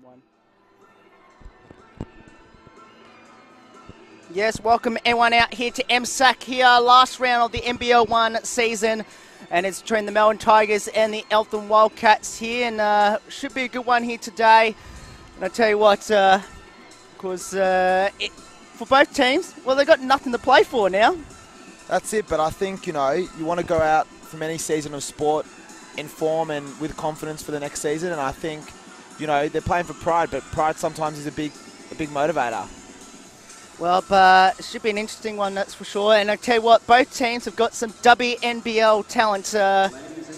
one. Yes, welcome everyone out here to MSAC here, last round of the NBL 1 season. And it's between the Melbourne Tigers and the Eltham Wildcats here. And should be a good one here today. And I tell you what, for both teams, well, they've got nothing to play for now. That's it, but I think, you know, you want to go out from any season of sport in form and with confidence for the next season. And I think, you know, they're playing for pride, but pride sometimes is a big motivator. Well, it should be an interesting one, that's for sure. And I tell you what, both teams have got some WNBL talent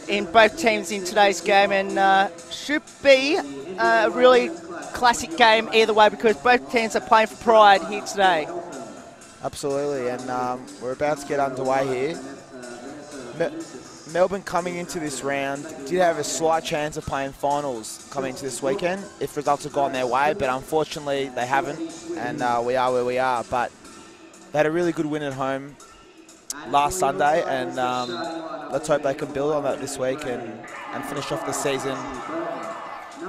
in both teams in today's game, and should be a really classic game either way because both teams are playing for pride here today. Absolutely, and we're about to get underway here. Melbourne coming into this round did have a slight chance of playing finals coming into this weekend if results have gone their way, but unfortunately they haven't, and we are where we are. But they had a really good win at home last Sunday, and let's hope they can build on that this week and finish off the season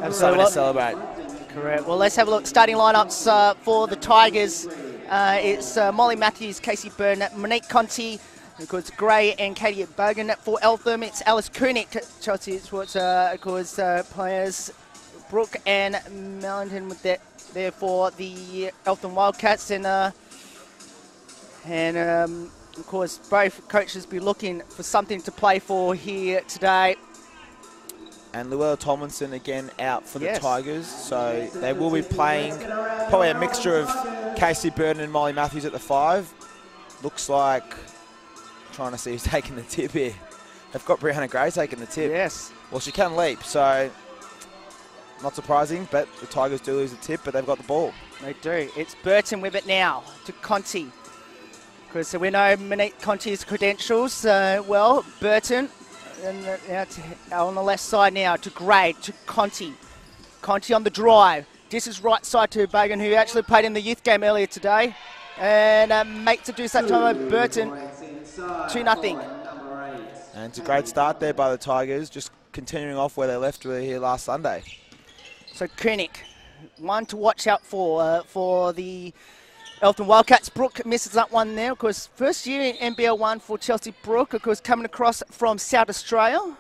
and something to celebrate. Correct. Well, let's have a look. Starting lineups for the Tigers. It's Molly Matthews, Casey Burnett, Monique Conti, of course, Gray and Katie Bogan. For Eltham, it's Alice Koenig, Chelsea Sports, of course, players Brooke and Mellington with that there for the Eltham Wildcats. And of course, both coaches be looking for something to play for here today. And Luella Tomlinson again out for the Tigers, so they will be playing probably a mixture of Casey Burton and Molly Matthews at the 5. Looks like, trying to see who's taking the tip here. They've got Brianna Gray taking the tip. Yes. Well, she can leap, so not surprising, but the Tigers do lose the tip, but they've got the ball. They do. It's Burton with it now to Conti. Because we know Monique Conti's credentials well. Burton. And now on the left side now to Gray, to Conti. Conti on the drive. This is right side to Bogan, who actually played in the youth game earlier today. And make to do that time of Burton. 2-0. And it's a great start there by the Tigers, just continuing off where they left here last Sunday. So Koenig, one to watch out for the Eltham Wildcats. Brooke misses that one there. Of course, first year in NBL 1 for Chelsea Brooke, of course, coming across from South Australia.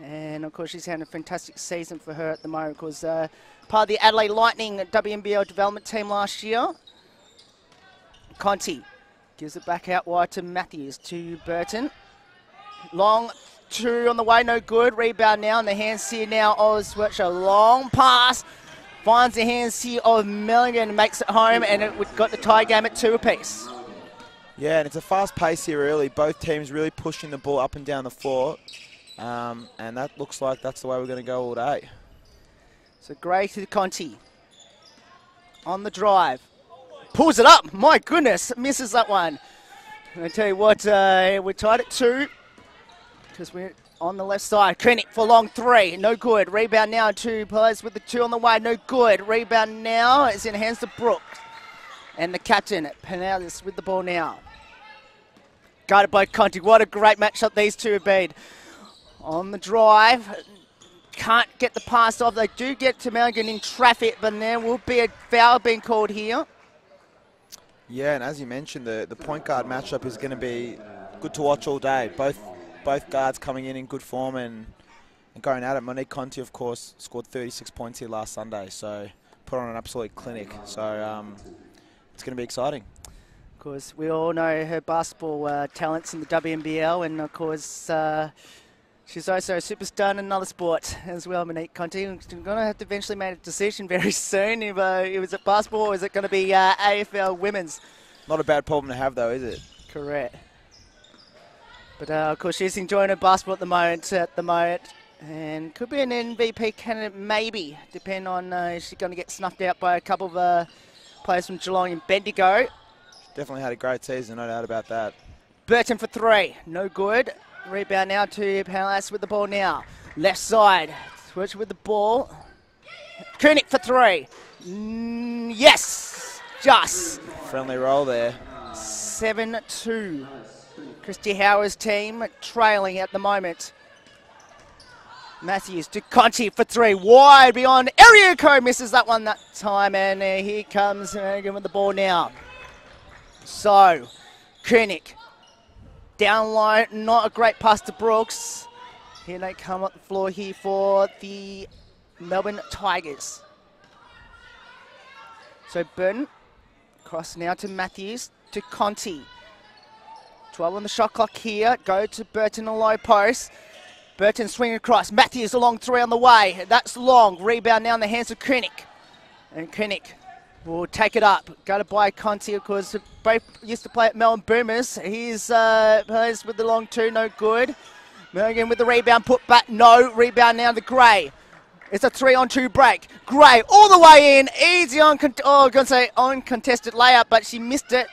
And, of course, she's had a fantastic season for her at the moment. Of course, part of the Adelaide Lightning WNBL development team last year. Conti gives it back out wide to Matthews, to Burton. Long two on the way, no good. Rebound now in the hands here now of Switcher. Long pass. Finds the hands here of Milligan, makes it home, and we've got the tie game at 2 apiece. Yeah, and it's a fast pace here early. Both teams really pushing the ball up and down the floor. And that looks like that's the way we're going to go all day. So Gray to Conti. On the drive. Pulls it up. My goodness, misses that one. And I tell you what, we're tied at 2. Because we're on the left side. Koenig for long 3. No good. Rebound now. 2 players with the 2 on the way. No good. Rebound now. It's in hands to Brooke. And the captain, Penales, with the ball now. Guarded by Conti. What a great matchup these two have been. On the drive. Can't get the pass off. They do get to Milligan in traffic, but there will be a foul being called here. Yeah, and as you mentioned, the point guard matchup is going to be good to watch all day. Both guards coming in good form and going at it. Monique Conti, of course, scored 36 points here last Sunday, so put on an absolute clinic. So it's going to be exciting. Of course, we all know her basketball talents in the WNBL, and of course, she's also a superstar in another sport as well, Monique Conti. She's going to have to eventually make a decision very soon if it was at basketball or is it going to be AFL women's. Not a bad problem to have, though, is it? Correct. But, of course, she's enjoying her basketball at the moment. And could be an MVP candidate, maybe, depending on if she's going to get snuffed out by a couple of players from Geelong and Bendigo. Definitely had a great season, no doubt about that. Burton for 3. No good. Rebound now to Palace with the ball now. Left side. Switch with the ball. Koenig for 3. Yes! Just. Friendly roll there. 7-2. Christy Howard's team trailing at the moment. Matthews to Conti for 3. Wide beyond. Ariuko misses that one that time. And here comes again with the ball now. So, Koenig. Down low. Not a great pass to Brooks. Here they come up the floor here for the Melbourne Tigers. So, Burton. Cross now to Matthews. To Conti. 12 on the shot clock here. Go to Burton on low post. Burton swinging across. Matthews along 3 on the way. That's long. Rebound now in the hands of Koenig. And Koenig will take it up. Go to by Conti, of course. Both used to play at Melbourne Boomers. He's plays with the long 2. No good. Again with the rebound. Put back. No. Rebound now to Gray. It's a 3-on-2 break. Gray all the way in. Easy on, uncontested layup, but she missed it.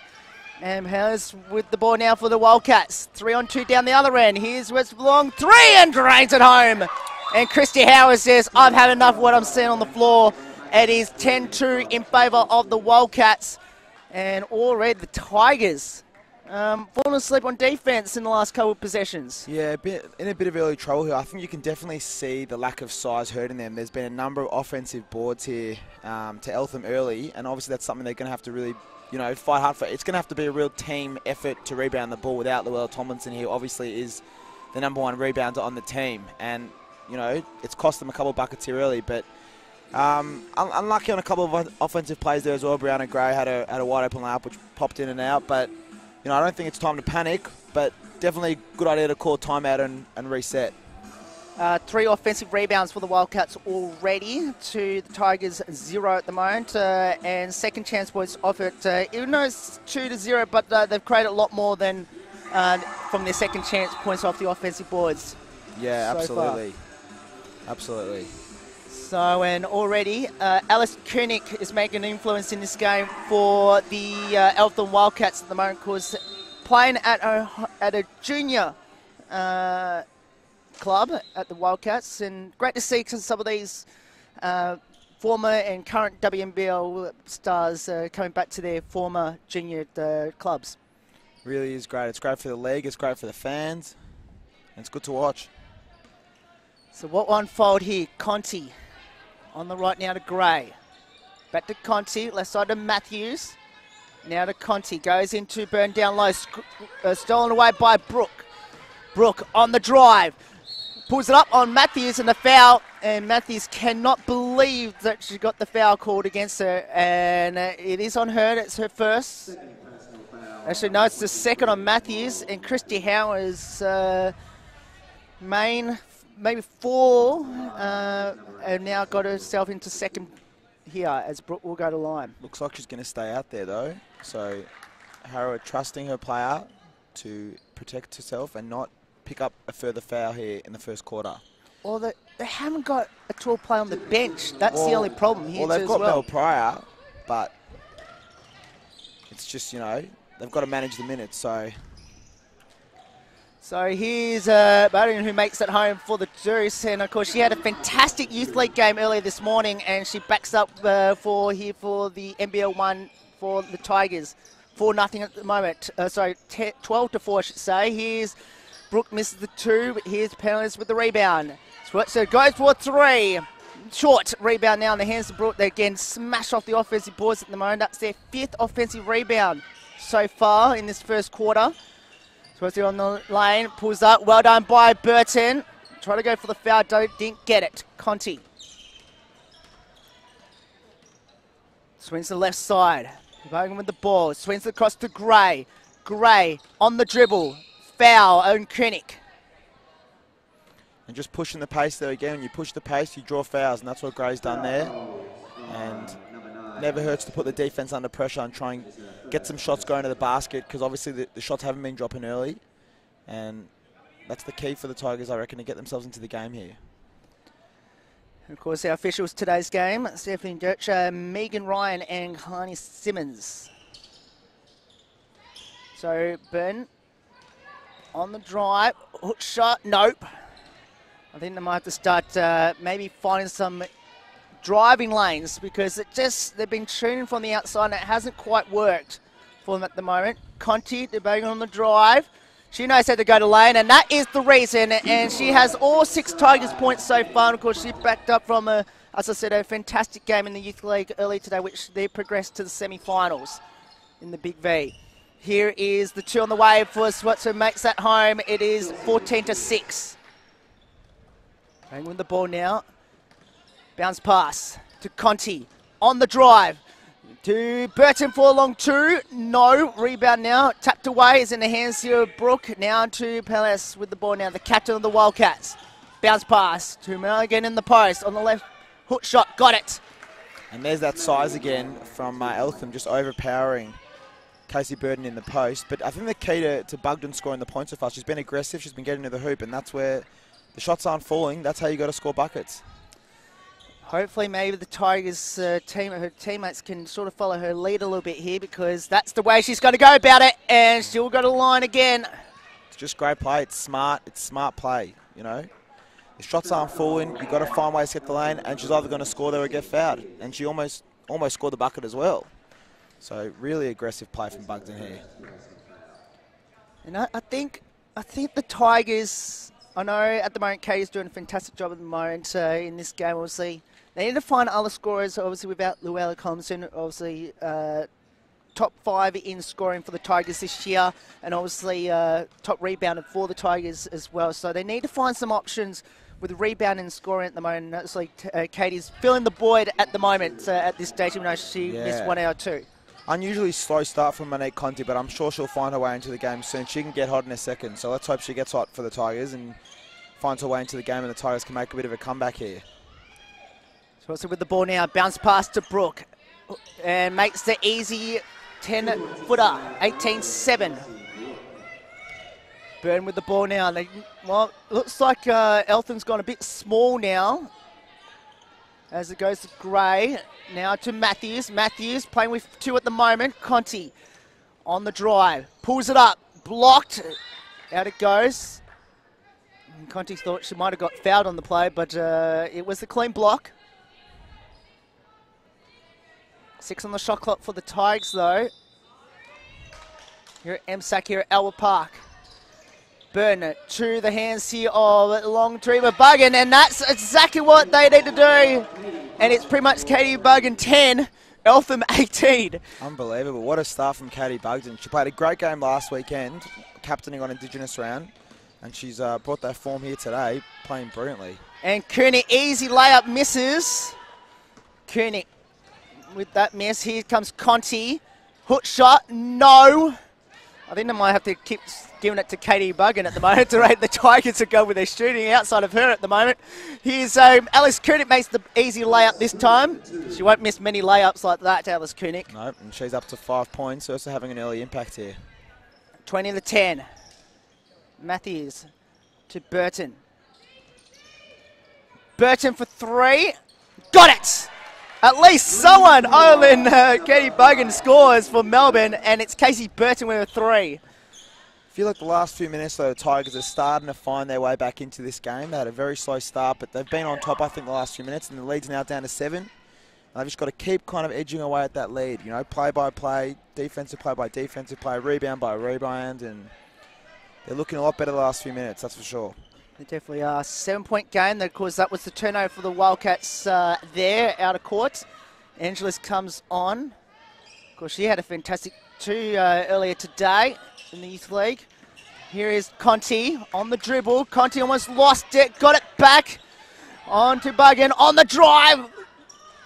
And Harris with the ball now for the Wildcats. 3-on-2 down the other end. Here's West Long. 3 and drains it home. And Christy Howard says, I've had enough of what I'm seeing on the floor. It is 10-2 in favour of the Wildcats. And already the Tigers falling asleep on defence in the last couple of possessions. Yeah, in a bit of early trouble here. I think you can definitely see the lack of size hurting them. There's been a number of offensive boards here to Eltham early, and obviously that's something they're going to have to really, fight hard for. It's going to have to be a real team effort to rebound the ball without Llewellyn Tomlinson here. Obviously is the #1 rebounder on the team, and it's cost them a couple of buckets here early, but unlucky on a couple of offensive plays there as well. Brianna Gray had a wide open layup which popped in and out, but I don't think it's time to panic, but definitely a good idea to call timeout and reset. 3 offensive rebounds for the Wildcats already to the Tigers 0 at the moment, and second chance was offered, even though it's 2-0, but they've created a lot more than from their second chance points off the offensive boards. Yeah, so absolutely. Far. Absolutely. So, and already Alice Koenig is making an influence in this game for the Eltham Wildcats at the moment, because playing at a junior club at the Wildcats, and great to see some of these former and current WNBL stars coming back to their former junior clubs. Really is great. It's great for the league, it's great for the fans, and it's good to watch. So what will unfold here? Conti on the right now to Gray. Back to Conti, left side to Matthews. Now to Conti, goes into Burn down low, stolen away by Brooke. Brooke on the drive. Pulls it up on Matthews and the foul, and Matthews cannot believe that she got the foul called against her, and it is on her. It's her first. Actually, no, it's the second on Matthews, and Christy Howard's maybe 4, and now got herself into second here as Brooke will go to line. Looks like she's going to stay out there though, so Howard trusting her player to protect herself and not pick up a further foul here in the first quarter. Well, they haven't got a 12 player on the bench. That's the only problem here. Well, they've got Mel Pryor, but it's just, they've got to manage the minutes. So here's Bowden, who makes it home for the Deuce, and of course she had a fantastic youth league game earlier this morning, and she backs up for the NBL 1 for the Tigers. 4-0 at the moment. 12-4, I should say. Here's Brooke misses the 2, but here's Penalties with the rebound. So goes for 3. Short rebound now in the hands of Brooke. They again smash off the offensive boards at the moment. That's their 5th offensive rebound so far in this first quarter. So on the lane, pulls up. Well done by Burton. Try to go for the foul, didn't get it. Conti. Swings to the left side. Bogan with the ball. Swings across to Gray. Gray on the dribble. Foul on Koenig. And just pushing the pace there again. When you push the pace, you draw fouls, and that's what Gray's done there. And never hurts to put the defense under pressure and try and get some shots going to the basket, because obviously the shots haven't been dropping early. And that's the key for the Tigers, I reckon, to get themselves into the game here. Of course, our officials today's game, Stephanie Dirch, Megan Ryan and Hani Simmons. So, Burn on the drive, hook shot, nope. I think they might have to start maybe finding some driving lanes, because they've been shooting from the outside and it hasn't quite worked for them at the moment. Conti, they're banging on the drive. She knows how to go to lane, and that is the reason. And she has all 6 Tigers points so far. And of course, she backed up from, as I said, a fantastic game in the Youth League early today, which they progressed to the semi-finals in the Big V. Here is the 2 on the way for Swatzer, makes that home. It is 14-6. Playing with the ball now. Bounce pass to Conti on the drive. To Burton for a long 2. No. Rebound now. Tapped away. Is in the hands here of Brooke. Now to Palace with the ball now. The captain of the Wildcats. Bounce pass to Mulligan in the post. On the left. Hook shot. Got it. And there's that size again from Eltham, just overpowering Casey Burton in the post. But I think the key to Bugden scoring the points so far, she's been aggressive. She's been getting to the hoop. And that's where the shots aren't falling. That's how you got to score buckets. Hopefully maybe the Tigers her teammates can sort of follow her lead a little bit here, because that's the way she's going to go about it, and she'll go to line again. It's just great play. It's smart play, you know. The shots aren't falling. You've got to find ways to get the lane, and she's either going to score there or get fouled. And she almost scored the bucket as well. So really aggressive play from Bugden here. And I think the Tigers, I know at the moment Katie's doing a fantastic job at the moment in this game, obviously. They need to find other scorers, obviously, without Luella Thompson, obviously top 5 in scoring for the Tigers this year, and obviously top rebounder for the Tigers as well. So they need to find some options with rebound and scoring at the moment. It's like Katie's filling the void at the moment at this stage, even though she missed 1 out of 2. Unusually slow start from Monique Conti, but I'm sure she'll find her way into the game soon. She can get hot in a second, so let's hope she gets hot for the Tigers and finds her way into the game, and the Tigers can make a bit of a comeback here. So also with the ball now, bounce pass to Brooke, and makes the easy 10-footer, 18-7. Burn with the ball now. Well, looks like Eltham's gone a bit small now, as it goes to Gray. Now to Matthews. Matthews playing with 2 at the moment. Conti on the drive. Pulls it up. Blocked. Out it goes. And Conti thought she might have got fouled on the play, but it was a clean block. 6 on the shot clock for the Tigers, though. Here at MSAC, here at Albert Park. Burn to the hands here of Long Treva Bugden, and that's exactly what they need to do. And it's pretty much Katie Bugden 10, Eltham 18. Unbelievable. What a start from Katie Bugden. She played a great game last weekend, captaining on Indigenous round, and she's brought that form here today, playing brilliantly. And Koenig, easy layup, misses. Koenig with that miss. Here comes Conti. Hook shot, no. I think they might have to keep giving it to Katie Bugden at the moment to rate the Tigers to go with their shooting outside of her at the moment. Here's Alice Koenig makes the easy layup this time. She won't miss many layups like that, Alice Koenig. Nope, and she's up to 5 points, also having an early impact here. 20-10. Matthews to Burton. Burton for 3. Got it! At least someone other than Katie Bugden scores for Melbourne, and it's Casey Burton with a 3. I feel like the last few minutes, though, the Tigers are starting to find their way back into this game. They had a very slow start, but they've been on top, I think, the last few minutes, and the lead's now down to 7. And they've just got to keep kind of edging away at that lead, you know, play by play, defensive play by defensive play, rebound by rebound, and they're looking a lot better the last few minutes, that's for sure. They definitely are. 7-point game. Of course, that was the turnover for the Wildcats there out of court. Angeles comes on. Of course, she had a fantastic 2 earlier today in the Youth League. Here is Conti on the dribble. Conti almost lost it. Got it back. On to Bugden on the drive.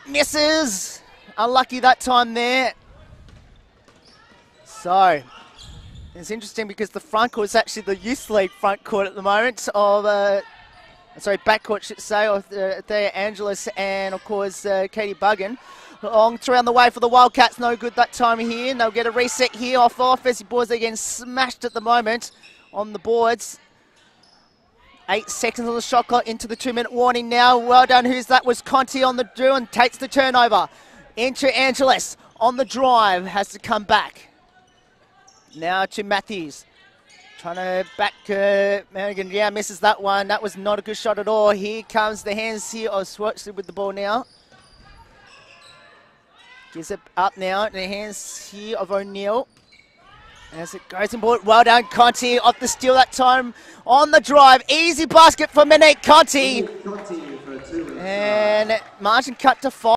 Misses. Unlucky that time there. So it's interesting because the front court is actually the Youth League front court at the moment of, backcourt, should say, of Thea Angeles and, of course, Katie Bugden. Long around the way for the Wildcats, no good that time here. And they'll get a reset here off offensive boards. They're getting smashed at the moment on the boards. 8 seconds on the shot clock into the 2-minute warning now. Well done. Who's that? Was Conti on the do and takes the turnover. Into Angeles on the drive. Has to come back. Now to Matthews. Trying to back Merrigan. Yeah, misses that one. That was not a good shot at all. Here comes the hands here of Schwartz with the ball now. Gives it up now in the hands here of O'Neill. As it goes in board, well done, Conti, off the steal that time on the drive. Easy basket for Monique Conti. And margin cut to 5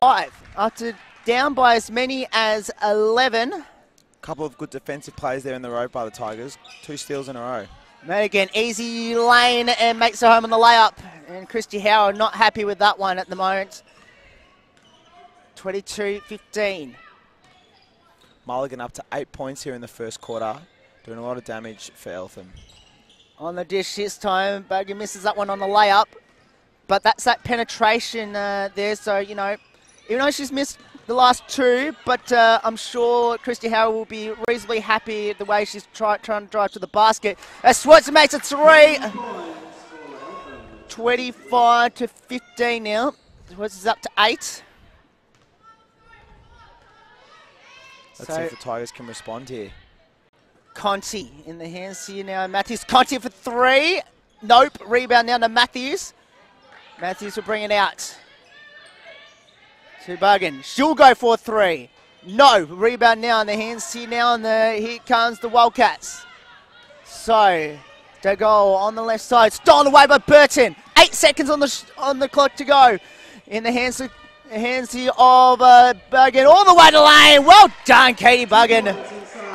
after down by as many as 11. Couple of good defensive plays there in the row by the Tigers. 2 steals in a row. Madigan, easy lane and makes it home on the layup. And Christy Howard not happy with that one at the moment. 22-15. Mulligan up to 8 points here in the first quarter. Doing a lot of damage for Eltham. On the dish this time, Bogan misses that one on the layup. But that's that penetration there. So, you know, even though she's missed the last 2, but I'm sure Christy Howard will be reasonably happy the way she's trying to drive to the basket. As Swartz makes it 3. 25-15 now. Swartz is up to 8. Let's see if the Tigers can respond here. Conti in the hands here now. Matthews, Conti for 3. Nope. Rebound now to Matthews. Matthews will bring it out. To Bogan. She'll go for 3. No. Rebound now in the hands here now. And here comes the Wildcats. So, De Gaulle on the left side. Stolen away by Burton. 8 seconds on the clock to go. In the hands here of Bogan. All the way to lane. Well done, Katie Bogan.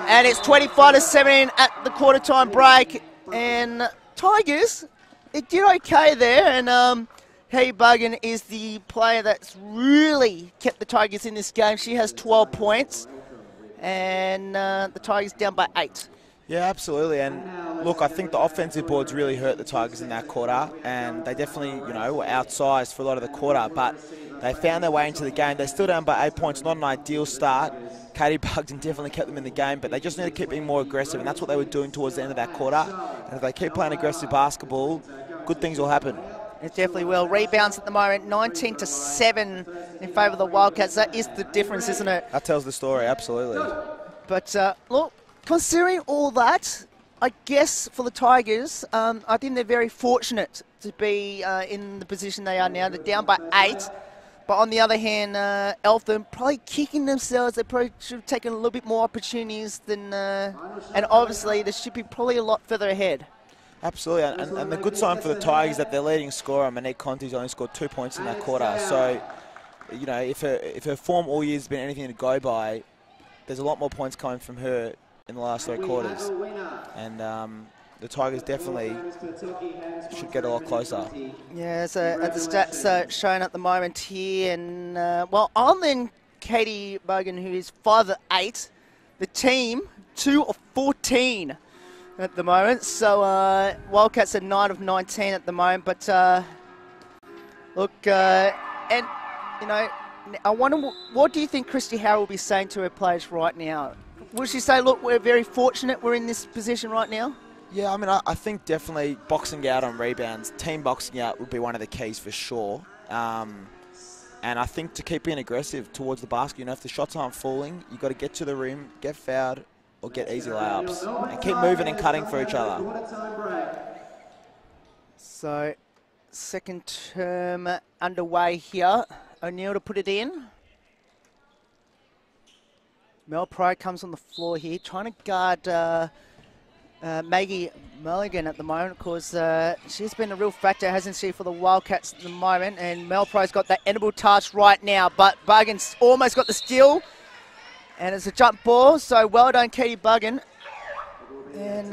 And it's 25-17 at the quarter time break. And Tigers, it did okay there. And Katie Bogan is the player that's really kept the Tigers in this game. She has 12 points. And the Tigers down by 8. Yeah, absolutely. And look, I think the offensive boards really hurt the Tigers in that quarter. And they definitely, you know, were outsized for a lot of the quarter. But they found their way into the game. They're still down by 8 points. Not an ideal start. Katie Bogan definitely kept them in the game, but they just need to keep being more aggressive, and that's what they were doing towards the end of that quarter. And if they keep playing aggressive basketball, good things will happen. It definitely will. Rebounds at the moment, 19-7 in favour of the Wildcats. That is the difference, isn't it? That tells the story, absolutely. But, look, considering all that, I guess for the Tigers, I think they're very fortunate to be in the position they are now. They're down by 8. But on the other hand, Eltham probably kicking themselves. They probably should have taken a little bit more opportunities than, and obviously they should be probably a lot further ahead. Absolutely, and the good sign for the Tigers that their leading scorer, Monique Conti's only scored 2 points in that quarter. So, you know, if her form all year has been anything to go by, there's a lot more points coming from her in the last 3 quarters. And the Tigers definitely should get a lot closer. Yeah, so at the stats shown at the moment here, and well, other than Katie Bogan, who is 5 of 8, the team 2 of 14 at the moment. So Wildcats are 9 of 19 at the moment. But look, and you know, I wonder what do you think Christy Howard will be saying to her players right now? Will she say, "Look, we're very fortunate. We're in this position right now"? Yeah, I mean, I think definitely boxing out on rebounds, team boxing out would be one of the keys for sure. And I think to keep being aggressive towards the basket, you know, if the shots aren't falling, you've got to get to the rim, get fouled, or get easy layups. And keep moving and cutting for each other. So, second term underway here. O'Neill to put it in. Mel Pride comes on the floor here, trying to guard Maggie Mulligan at the moment, because she's been a real factor, hasn't she, for the Wildcats at the moment. And Mel Pride's got that endable task right now, but Bogan's almost got the steal. And it's a jump ball, so well done, Katie Bogan. And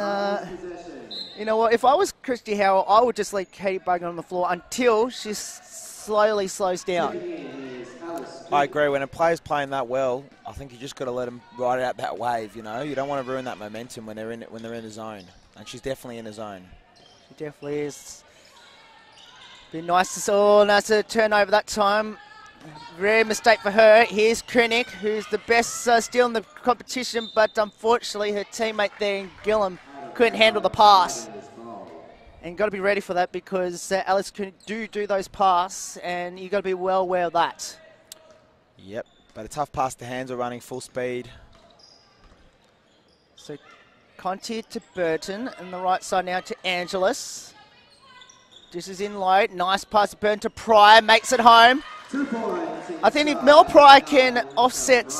you know what, if I was Christy Howard, I would just leave Katie Bogan on the floor until she slowly slows down. I agree. When a player's playing that well, I think you just got to let them ride out that wave. You know, you don't want to ruin that momentum when they're in the zone. And she's definitely in the zone. She definitely is. Been nice to see. Oh, nice to turn over that time. Rare mistake for her. Here's Koenig, who's the best steal in the competition, but unfortunately her teammate there in Gillum couldn't handle the pass. And got to be ready for that, because Alex Koenig do those passes, and you got to be well aware of that. Yep, but a tough pass to hands are running full speed. So Conti to Burton, and the right side now to Angelis. This is in low. Nice pass to Burton to Pryor, makes it home. I think if Mel Pryor can offset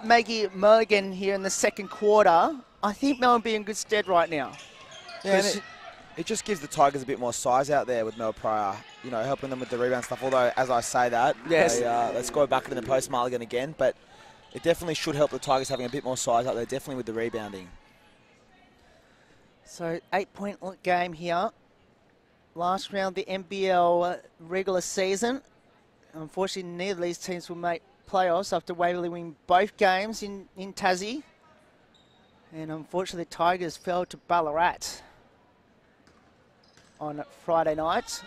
Maggie Mulligan here in the second quarter, I think Melbourne will be in good stead right now. Yeah, and it just gives the Tigers a bit more size out there with Mel Pryor, you know, helping them with the rebound stuff. Although, as I say that, yes, they score a bucket in the post Mulligan again, but it definitely should help the Tigers having a bit more size out there, definitely with the rebounding. So 8-point game here. Last round of the NBL regular season. Unfortunately, neither of these teams will make playoffs after Waverley winning both games in Tassie. And unfortunately, the Tigers fell to Ballarat on Friday night.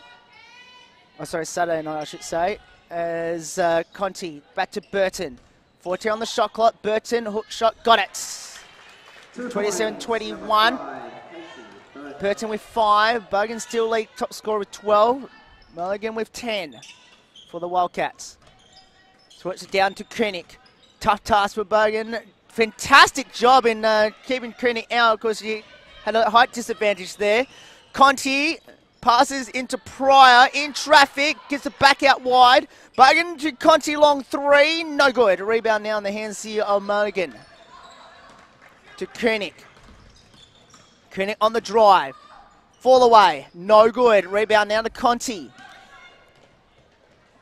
Oh, sorry, Saturday night, I should say. As Conti back to Burton. 14 on the shot clock. Burton, hook shot, got it. 27-21. Burton with 5. Buggen still lead top scorer with 12. Mulligan with 10 for the Wildcats. Switch it down to Koenig. Tough task for Buggen. Fantastic job in keeping Koenig out because he had a height disadvantage there. Conti passes into Pryor in traffic. Gets it back out wide. Buggen to Conti long 3. No good. Rebound now in the hands here of Mulligan. To Koenig. Koenig on the drive. Fall away. No good. Rebound now to Conti.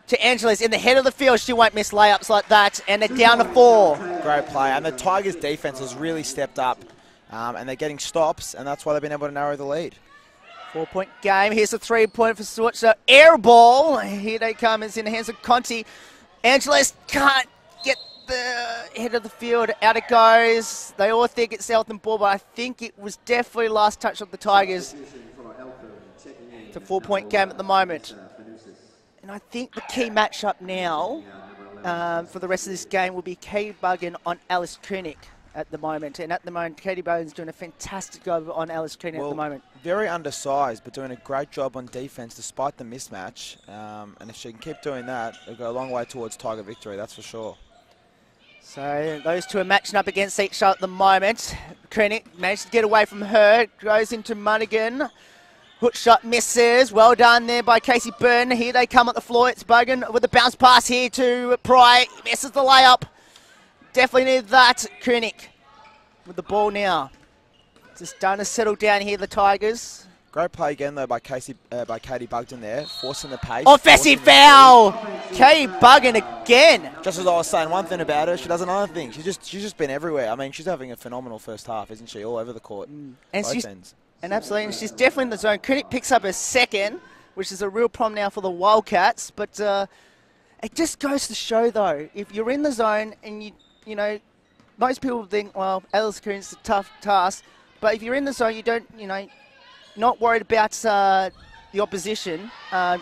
To Angeles in the head of the field. She won't miss layups like that. And they're down to 4. Great play. And the Tigers' defense has really stepped up. And they're getting stops. And that's why they've been able to narrow the lead. 4-point game. Here's a 3-point for Switzer. Air ball. Here they come. It's in the hands of Conti. Angeles can't get the head of the field. Out it goes. They all think it's Eltham ball, but I think it was definitely last touch of the Tigers. It's a 4-point game at the moment. And I think the key matchup now for the rest of this game will be Katie Buggen on Alice Koenig at the moment. And at the moment, Katie Buggen's doing a fantastic job on Alice Koenig at the moment. Very undersized, but doing a great job on defense despite the mismatch. And if she can keep doing that, it'll go a long way towards Tiger victory, that's for sure. So those two are matching up against each other at the moment. Koenig managed to get away from her. Goes into Mulligan. Hook shot misses. Well done there by Casey Byrne. Here they come at the floor. It's Buggen with a bounce pass here to Pryor. Misses the layup. Definitely need that. Koenig with the ball now. Just starting to settle down here, the Tigers. Great play again, though, by Katie Bugden there, forcing the pace. Offensive foul! Katie Buggen again. Just as I was saying, one thing about her, she does another thing. She's just been everywhere. I mean, she's having a phenomenal first half, isn't she? All over the court. And absolutely, and she's definitely in the zone. Koenig picks up her second, which is a real problem now for the Wildcats. But it just goes to show, though, if you're in the zone and you know, most people think, well, Alice Koenig's a tough task. But if you're in the zone, you don't, not worried about the opposition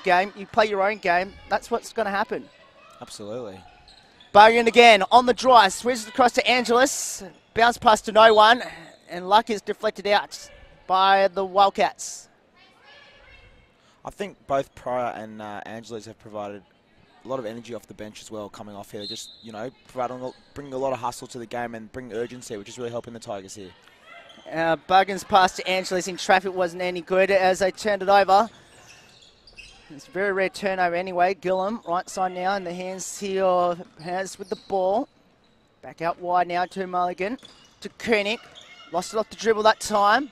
game. You play your own game. That's what's going to happen. Absolutely. Buggen again on the drive. Switches across to Angeles. Bounce pass to no one. And luck is deflected out by the Wildcats. I think both Pryor and Angeles have provided a lot of energy off the bench as well coming off here. Just, bringing a lot of hustle to the game and bring urgency, which is really helping the Tigers here. Buggen's pass to Angeles in traffic wasn't any good as they turned it over. It's a very rare turnover anyway. Gillum, right side now in the hands here, hands with the ball. Back out wide now to Mulligan, to Koenig. Lost it off the dribble that time.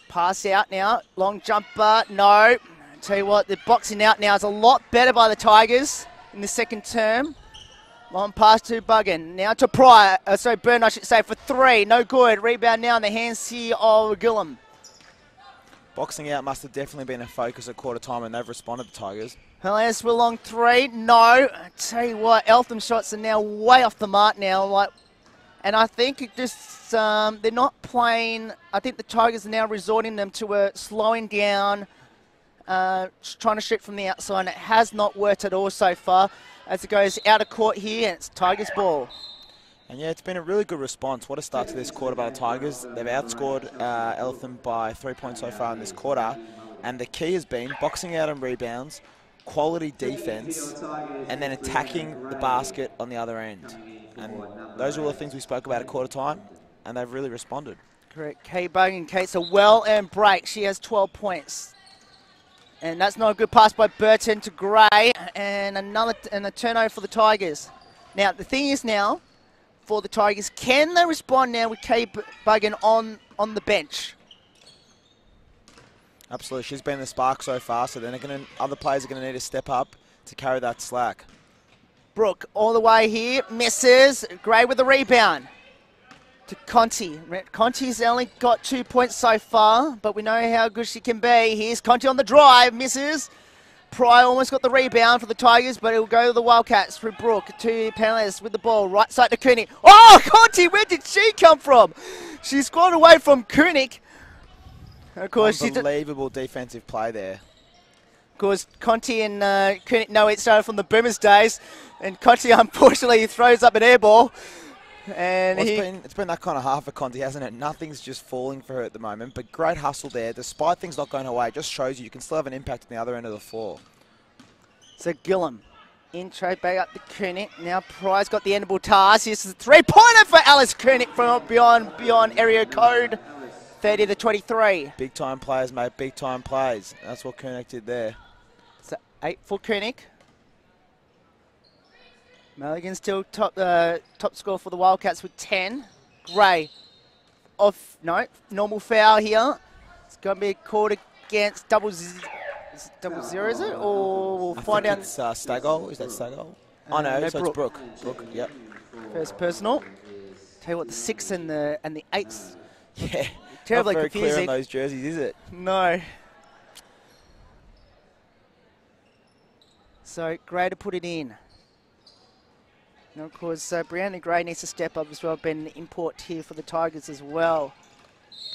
Pass out now, long jumper, no. Tell you what, the boxing out now is a lot better by the Tigers in the second term. Long pass to Buggen. Now to Pryor. Byrne, I should say, for 3. No good. Rebound now in the hands here of Gillum. Boxing out must have definitely been a focus at quarter time, and they've responded, the Tigers. Helias for long 3. No. I tell you what, Eltham shots are now way off the mark now. And I think it just they're not playing. I think the Tigers are now resorting them to slowing down, trying to shoot from the outside. And it has not worked at all so far. As it goes out of court here, and it's Tigers ball. And yeah, it's been a really good response. What a start to this quarter by the Tigers. They've outscored Eltham by 3 points so far in this quarter. And the key has been boxing out on rebounds, quality defense, and then attacking the basket on the other end. And those are all the things we spoke about at quarter time, and they've really responded. Correct. Kay Buggen Kate's a well-earned break. She has 12 points. And that's not a good pass by Burton to Gray, and a turnover for the Tigers. Now, the thing is now, for the Tigers. Can they respond now with Kay Buggan on the bench? Absolutely. She's been the spark so far, so then other players are going to need to step up to carry that slack. Brooke all the way here, misses. Gray with the rebound to Conti. Conti's only got 2 points so far, but we know how good she can be. Here's Conti on the drive, misses. Pryor almost got the rebound for the Tigers, but it'll go to the Wildcats through Brooke. To Panellis with the ball, right side to Koenig. Oh, Conti, where did she come from? She's gone away from Koenig. Of course, unbelievable defensive play there. Of course, Conti and Koenig know it started from the Boomers days, and Conti unfortunately throws up an air ball. And it's been that kind of half for Conti, hasn't it? Nothing's just falling for her at the moment, but great hustle there. Despite things not going her way, it just shows you can still have an impact on the other end of the floor. So Gillum, intro back up to Koenig. Now Pryor's got the endable task. This is a three-pointer for Alice Koenig from beyond area code 30 to 23. Big time players make big time plays. That's what Koenig did there. So 8 for Koenig. Mulligan still top score for the Wildcats with 10. Gray normal foul here. It's going to be called against double zero, is it? Or we'll find out. It's Stagol. Is that Stagol? Oh no, so it's Brooke. Brooke, yep. First personal. Tell you what, the 6 and the 8s. Yeah. Terribly not very confusing. clear on those jerseys, is it? No. So Gray to put it in. And of course, Brianna Gray needs to step up as well. Been an import here for the Tigers as well.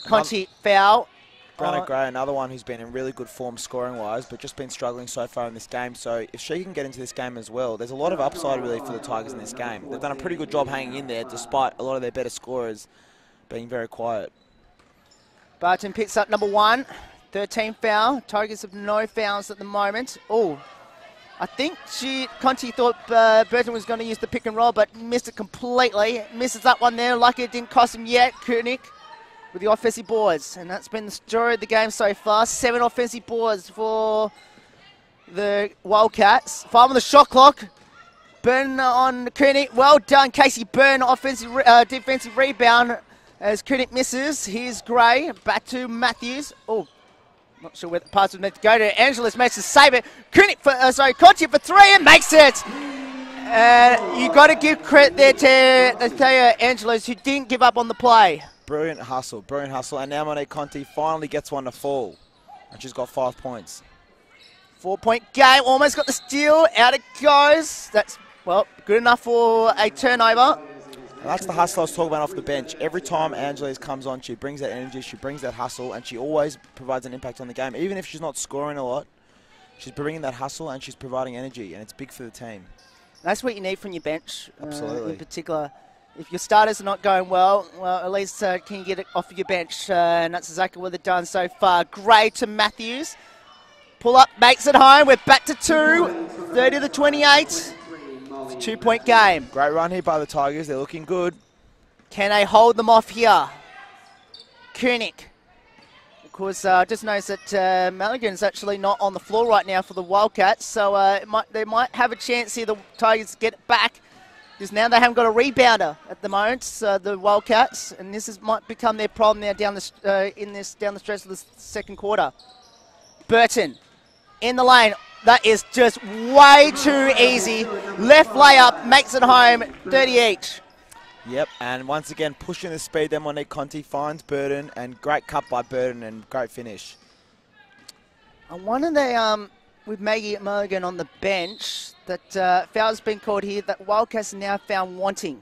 Conti foul. Brianna Gray, another one who's been in really good form scoring-wise, but just been struggling so far in this game. So if she can get into this game as well, there's a lot of upside really for the Tigers in this game. They've done a pretty good job hanging in there, despite a lot of their better scorers being very quiet. Barton picks up number 1. 13 foul. Tigers have no fouls at the moment. Oh, I think Conti thought Burton was going to use the pick and roll, but missed it completely. Misses that one there. Lucky it didn't cost him yet. Koenig with the offensive boards. And that's been the story of the game so far. 7 offensive boards for the Wildcats. 5 on the shot clock. Burton on Koenig. Well done, Casey Byrne. Defensive rebound as Koenig misses. Here's Gray. Back to Matthews. Oh. Not sure where the pass was meant to go to. Angeles makes to save it. Conti for 3 and makes it. You got to give credit there to Thea Angeles, who didn't give up on the play. Brilliant hustle. And now Monique Conti finally gets one to fall. And she's got 5 points. 4-point game. Almost got the steal. Out it goes. That's, well, good enough for a turnover. And that's the hustle I was talking about off the bench. Every time Angeles comes on, she brings that energy, she brings that hustle, and she always provides an impact on the game. Even if she's not scoring a lot, she's bringing that hustle and she's providing energy, and it's big for the team. That's what you need from your bench. Absolutely. In particular, if your starters are not going well, at least can you get it off of your bench, and that's exactly what they've done so far. Gray to Matthews. Pull up, makes it home. We're back to 2, 30 to 28. It's a 2-point game. Great run here by the Tigers. They're looking good. Can they hold them off here? Koenig. Of course, just noticed that Mulligan's actually not on the floor right now for the Wildcats, so they might have a chance here, the Tigers, to get it back. Because now they haven't got a rebounder at the moment, the Wildcats, and this might become their problem now down the stretch of the second quarter. Burton in the lane. That is just way too easy. Left layup, makes it home, 30 each. Yep, and once again, pushing the speed there, Monique Conti finds Burton, and great cut by Burton, and great finish. I wonder with Maggie Mulligan on the bench, that foul's been called here, that Wildcats are now found wanting.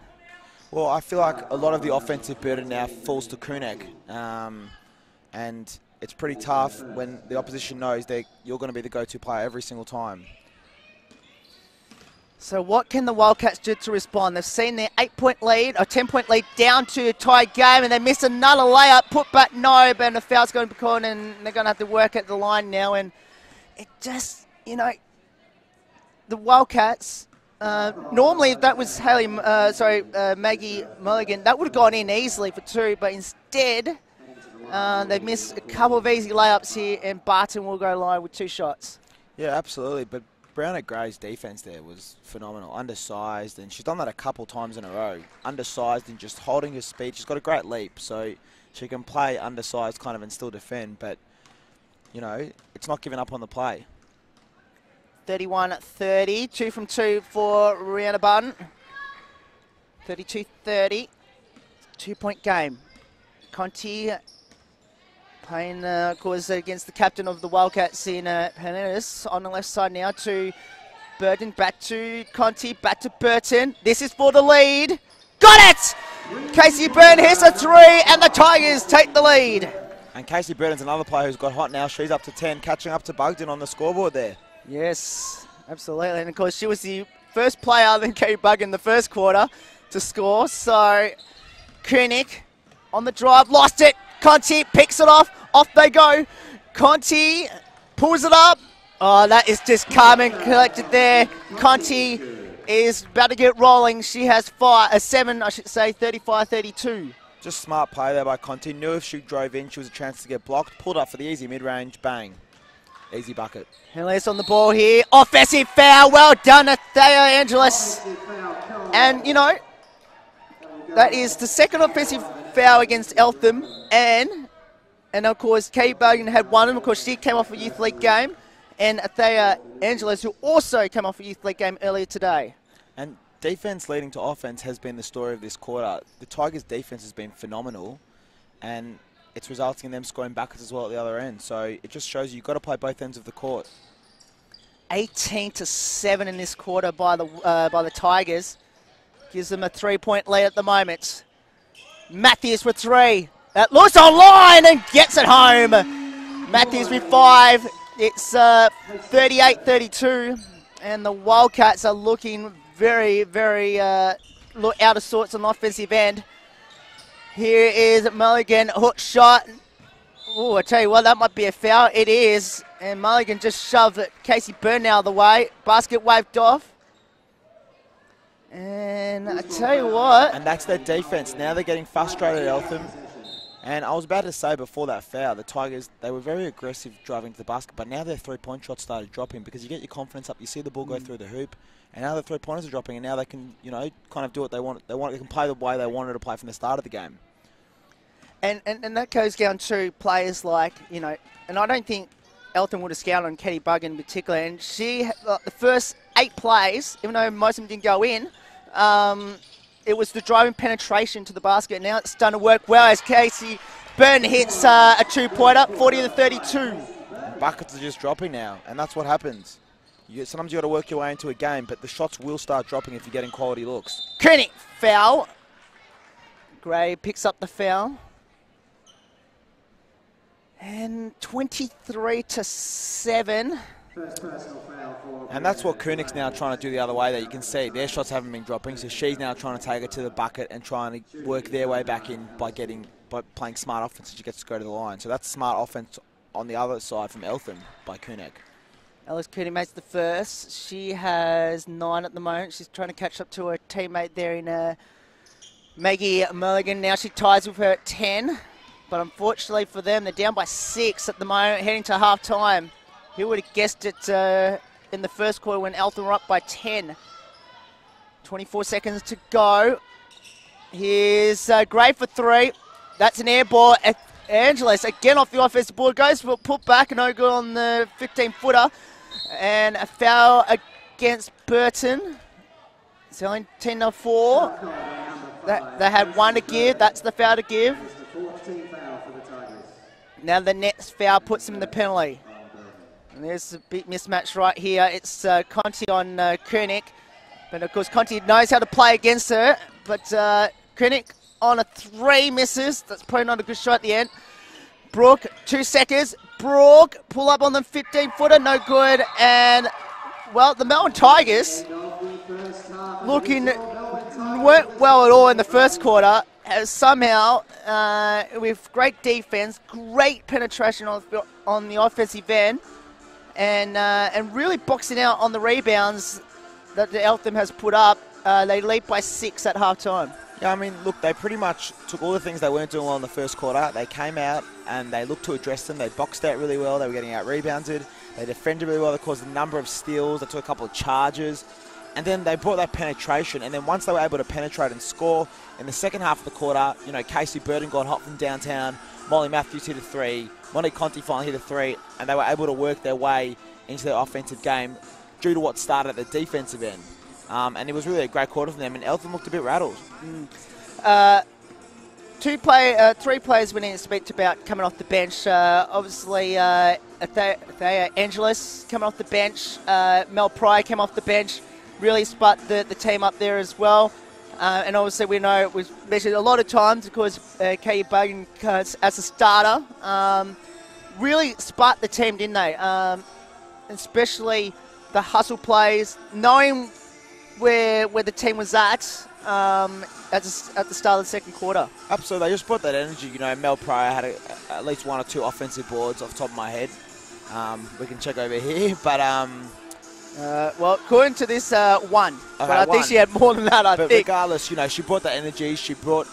Well, I feel like a lot of the offensive burden now falls to Koenig, and it's pretty tough when the opposition knows that you're going to be the go-to player every single time. So what can the Wildcats do to respond? They've seen their 8-point lead, or 10-point lead, down to a tie game, and they miss another layup. Put back, no, but the foul's going to be called, and they're going to have to work at the line now. And it just, the Wildcats, normally if that was Maggie Mulligan, that would have gone in easily for 2, but instead they've missed a couple of easy layups here, and Barton will go live with 2 shots. Yeah, absolutely, but Brianna Gray's defense there was phenomenal. Undersized, and she's done that a couple times in a row. Undersized and just holding her speed. She's got a great leap, so she can play undersized kind of and still defend, but, you know, it's not giving up on the play. 31-30, 2 from 2 for Rihanna Barton. 32-30, 2-point game. Conti playing, of course, against the captain of the Wildcats in Hernandez on the left side now to Burton, back to Conti, back to Burton. This is for the lead. Got it! Casey Burton hits a 3 and the Tigers take the lead. And Casey Burton's another player who's got hot now. She's up to 10, catching up to Bugden on the scoreboard there. Yes, absolutely. And of course, she was the first player other than Katie Bug in the first quarter to score. So, Koenig on the drive, lost it. Conti picks it off. Off they go. Conti pulls it up. Oh, that is just calm and collected there. Conti is about to get rolling. She has 7, I should say, 35-32. Just smart play there by Conti. Knew if she drove in, she was a chance to get blocked. Pulled up for the easy mid-range. Bang. Easy bucket. Helios on the ball here. Offensive foul. Well done, Athea Angeles. And, you know, that is the second offensive foul against Eltham. And of course, Katie Bogan had one. And, of course, she came off a Youth League game. And Athea Angeles, who also came off a Youth League game earlier today. And defense leading to offense has been the story of this quarter. The Tigers' defense has been phenomenal. And it's resulting in them scoring backwards as well at the other end. So it just shows you've got to play both ends of the court. 18-7 in this quarter by the Tigers. Gives them a 3-point lead at the moment. Matthews with 3. That looks online and gets it home. Matthews with 5. It's 38-32. And the Wildcats are looking very, very out of sorts on the offensive end. Here is Mulligan, hook shot. Oh, I tell you what, that might be a foul. It is. And Mulligan just shoved it. Casey Byrne out of the way. Basket waved off. And I tell you what. And that's their defense. Now they're getting frustrated at Eltham. And I was about to say before that foul, the Tigers, they were very aggressive driving to the basket, but now their three-point shots started dropping because you get your confidence up, you see the ball go through the hoop, and now the three-pointers are dropping, and now they can, you know, kind of do what they want. They can play the way they wanted to play from the start of the game. And that goes down to players like, you know, and I don't think Eltham would have scouted on Katie Bug in particular, and she, the first 8 plays, even though most of them didn't go in, it was the driving penetration to the basket. Now it's starting to work well as Casey Burton hits a 2-pointer, 40-32. Buckets are just dropping now, and that's what happens. Sometimes you got to work your way into a game, but the shots will start dropping if you're getting quality looks. Koenig, foul. Gray picks up the foul. And 23-7. And that's what Koenig's now trying to do the other way there. You can see their shots haven't been dropping, so she's now trying to take it to the bucket and trying to work their way back in by playing smart offense as she gets to go to the line. So that's smart offense on the other side from Eltham by Koenig. Alice Koenig makes the first. She has 9 at the moment. She's trying to catch up to her teammate there in Maggie Mulligan. Now she ties with her at 10. But unfortunately for them, they're down by 6 at the moment, heading to half-time. Who would have guessed it in the first quarter when Eltham were up by 10? 24 seconds to go. Here's Gray for 3. That's an air ball. Angeles again off the offensive board. Goes for a putback. No good on the 15-footer. And a foul against Burton. It's only 10-4. They had 1 to give. That's the foul to give. Now the next foul puts him in the penalty. And there's a big mismatch right here. It's Conti on Koenig. But of course Conti knows how to play against her. But Koenig on a 3 misses. That's probably not a good shot at the end. Brooke, 2 seconds. Brooke, pull up on the 15-footer, no good. And, well, the Melbourne Tigers weren't well at all in the first quarter. Somehow, with great defense, great penetration on the offensive end, and really boxing out on the rebounds that the Eltham has put up, they lead by 6 at halftime. Yeah, I mean, look, they pretty much took all the things they weren't doing well in the first quarter. They came out and they looked to address them. They boxed out really well. They were getting out-rebounded. They defended really well. They caused a number of steals. They took a couple of charges. And then they brought that penetration. And then once they were able to penetrate and score, in the second half of the quarter, you know, Casey Burton got hot from downtown. Molly Matthews hit a three. Monique Conti finally hit a three. And they were able to work their way into their offensive game due to what started at the defensive end. And it was really a great quarter for them, and Eltham looked a bit rattled. Three players we need to speak about coming off the bench. Obviously, Thea Angelis coming off the bench. Mel Pryor came off the bench, really sput the team up there as well. And obviously, we know it was mentioned a lot of times because Katie Bogan as a starter really sput the team, didn't they? Especially the hustle plays, knowing where the team was at the start of the second quarter. Absolutely, they just brought that energy. You know, Mel Pryor had at least one or two offensive boards off the top of my head. We can check over here, but well, according to this, one. Okay, but I think she had more than that. But regardless, you know, she brought that energy. She brought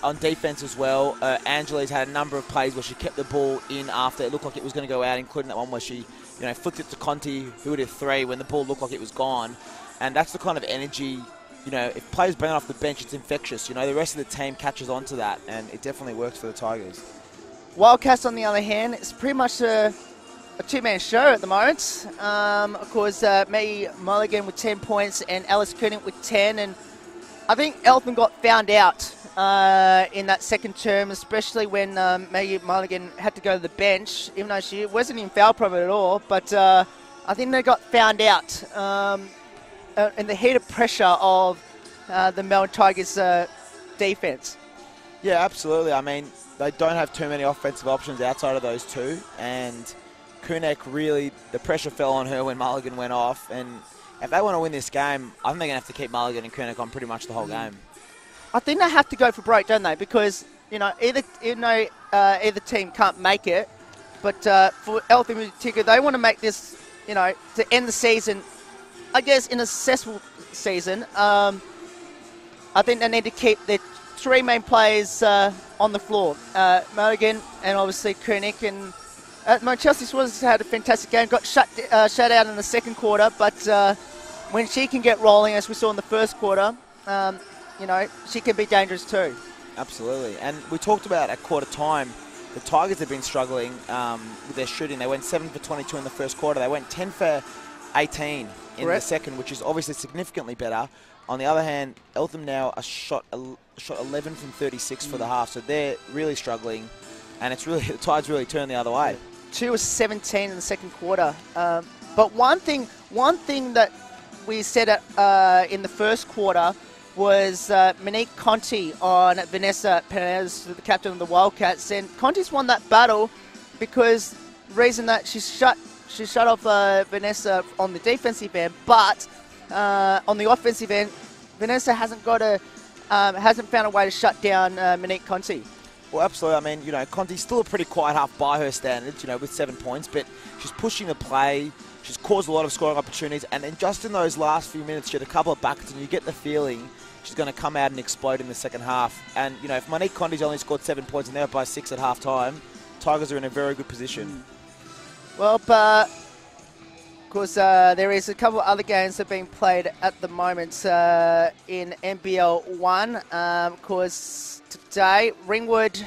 on defense as well. Angela's had a number of plays where she kept the ball in after it looked like it was going to go out, including that one where she, you know, flicked it to Conti, who would hit three when the ball looked like it was gone. And that's the kind of energy, you know, if players bring it off the bench, it's infectious. You know, the rest of the team catches on to that, and it definitely works for the Tigers. Wildcats, on the other hand, it's pretty much a two-man show at the moment. Of course, Maggie Mulligan with 10 points and Alice Koenig with 10. And I think Eltham got found out in that second term, especially when Maggie Mulligan had to go to the bench, even though she wasn't in foul problem at all. But I think they got found out in the heat of pressure of the Melbourne Tigers defense. Yeah, absolutely. I mean, they don't have too many offensive options outside of those two, and Kunek really, the pressure fell on her when Mulligan went off, and if they want to win this game, I think they're going to have to keep Mulligan and Kunek on pretty much the whole game. I think they have to go for broke, don't they? Because, you know, either team can't make it, but for Eltham in particular, they want to make this, you know, to end the season, I guess, in a successful season. I think they need to keep their three main players on the floor. Mulligan and obviously Koenig. And Chelsea Swans had a fantastic game. Got shut out in the second quarter, but when she can get rolling, as we saw in the first quarter, you know, she can be dangerous too. Absolutely. And we talked about at quarter time, the Tigers have been struggling with their shooting. They went 7 for 22 in the first quarter. They went 10 for 18 in the second, which is obviously significantly better. On the other hand, Eltham now shot 11 from 36 for the half, so they're really struggling, and it's really the tide's really turned the other way. 2 of 17 in the second quarter. But one thing that we said in the first quarter was Monique Conti on Vanessa Perez, the captain of the Wildcats, and Conti's won that battle because the reason that she shut off Vanessa on the defensive end, but on the offensive end, Vanessa hasn't found a way to shut down Monique Conti. Well, absolutely. I mean, you know, Conti's still a pretty quiet half by her standards, you know, with 7 points, but she's pushing the play. She's caused a lot of scoring opportunities, and then just in those last few minutes, she had a couple of buckets, and you get the feeling she's going to come out and explode in the second half. And, you know, if Monique Conti's only scored 7 points and they're up by 6 at half time, Tigers are in a very good position. Well, but of course, there is a couple of other games that are being played at the moment in NBL 1. Of course, today, Ringwood,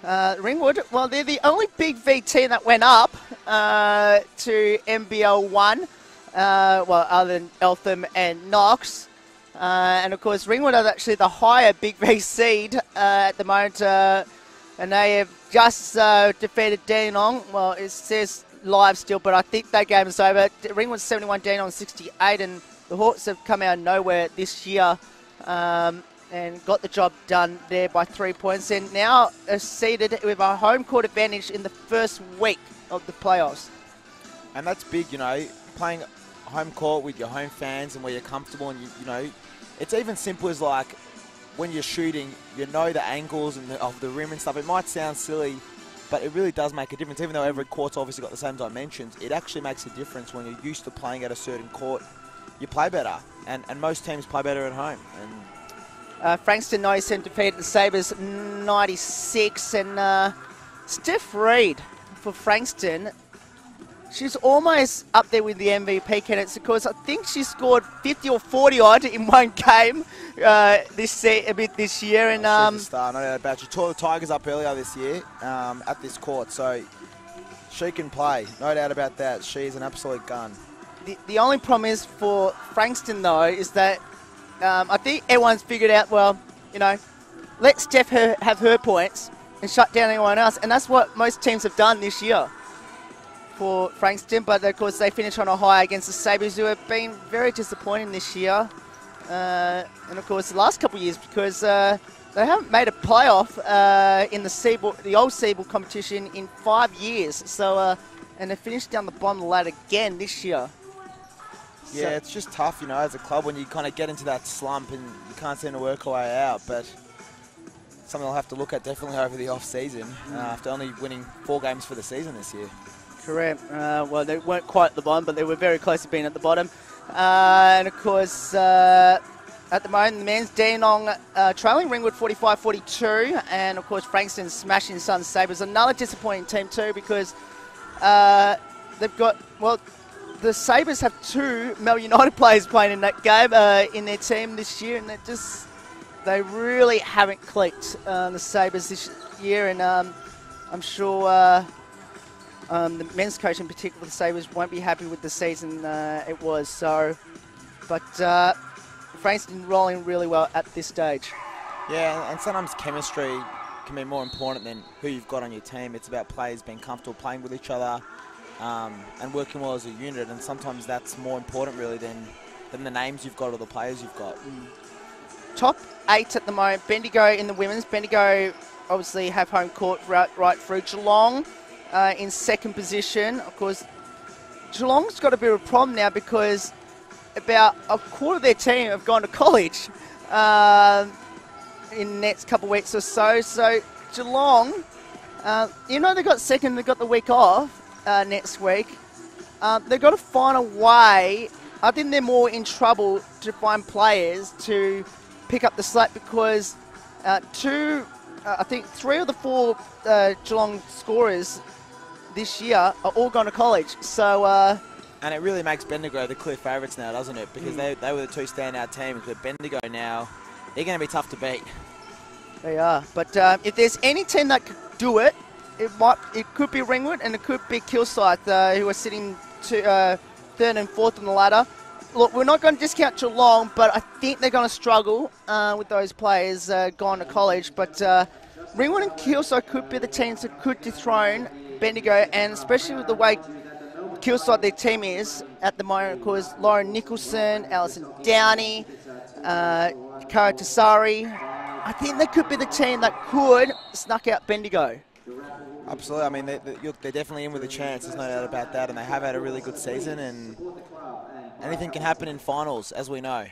well, they're the only big V team that went up to NBL 1, well, other than Eltham and Knox. And, of course, Ringwood are actually the higher big V seed at the moment, and they have just defeated Dandenong. Well, it says live still, but I think that game is over. Ringwood's 71, Dandenong 68, and the Hawks have come out of nowhere this year and got the job done there by 3 points, and now are seeded with a home court advantage in the first week of the playoffs. And that's big, you know, playing home court with your home fans and where you're comfortable, and you know, it's even simple as like when you're shooting, you know the angles and of the rim and stuff. It might sound silly, but it really does make a difference. Even though every court's obviously got the same dimensions, it actually makes a difference when you're used to playing at a certain court. You play better, and most teams play better at home. And Frankston 97 defeated the Sabres 96. And Steph Reid for Frankston, she's almost up there with the MVP candidates because I think she scored 50 or 40 odd in one game this year. And she's a star, no doubt about it. She tore the Tigers up earlier this year at this court, so she can play, no doubt about that. She's an absolute gun. The only problem is for Frankston, though, is that I think everyone's figured out, well, you know, let Steph have her points and shut down anyone else. And that's what most teams have done this year for Frankston. But, of course, they finished on a high against the Sabres, who have been very disappointing this year. And, of course, the last couple of years because they haven't made a playoff in the old Seaboard competition in 5 years. So, and they finished down the bottom of the ladder again this year. Yeah, so it's just tough, you know, as a club when you kind of get into that slump and you can't seem to work your way out. But something I'll have to look at definitely over the off-season after only winning 4 games for the season this year. Correct. Well, they weren't quite at the bottom, but they were very close to being at the bottom. And, of course, at the moment, the men's Dandenong trailing Ringwood 45-42. And, of course, Frankston smashing Sun Sabres. Another disappointing team, too, because they've got, well, the Sabres have 2 Mel United players playing in that game in their team this year, and they really haven't clicked, the Sabres this year. And I'm sure the men's coach in particular, the Sabres, won't be happy with the season it was. So, but Frankston rolling really well at this stage. Yeah, and sometimes chemistry can be more important than who you've got on your team. It's about players being comfortable playing with each other. And working well as a unit, and sometimes that's more important really than the names you've got or the players you've got. Top 8 at the moment. Bendigo in the women's. Bendigo obviously have home court right through. Geelong in second position. Of course, Geelong's got a bit of a problem now because about a quarter of their team have gone to college in the next couple of weeks or so. So Geelong, you know, they got second, they got the week off. Next week. They've got to find a way. I think they're more in trouble to find players to pick up the slack because I think 3 of the 4 Geelong scorers this year are all gone to college. So, and it really makes Bendigo the clear favourites now, doesn't it? Because they were the 2 standout teams, but Bendigo now, they're going to be tough to beat. They are. But if there's any team that could do it, it could be Ringwood and it could be Kilsyth, who are sitting 3rd and 4th on the ladder. Look, we're not going to discount Geelong, but I think they're going to struggle with those players gone to college. But Ringwood and Kilsyth could be the teams that could dethrone Bendigo, and especially with the way Kilsyth, their team is at the moment, because Lauren Nicholson, Alison Downey, Kara Tassari, I think they could be the team that could snuck out Bendigo. Absolutely. I mean, they're definitely in with a chance. There's no doubt about that. And they have had a really good season. And anything can happen in finals, as we know.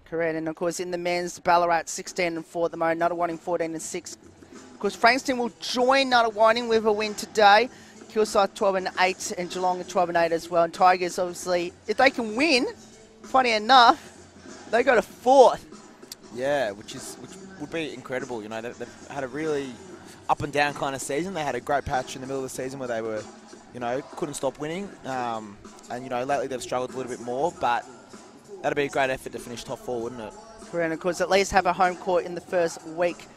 Correct. And, of course, in the men's, Ballarat 16 and 4 at the moment. Nunawading 14 and 6. Of course, Frankston will join Nunawading with a win today. Kilsyth 12 and 8 and Geelong 12 and 8 as well. And Tigers, obviously, if they can win, funny enough, they go to 4th. Yeah, which would be incredible. You know, they've had a really up and down kind of season. They had a great patch in the middle of the season where they were, you know, couldn't stop winning. And, you know, lately they've struggled a little bit more, but that'd be a great effort to finish top 4, wouldn't it? Correct, and of course, at least have a home court in the first week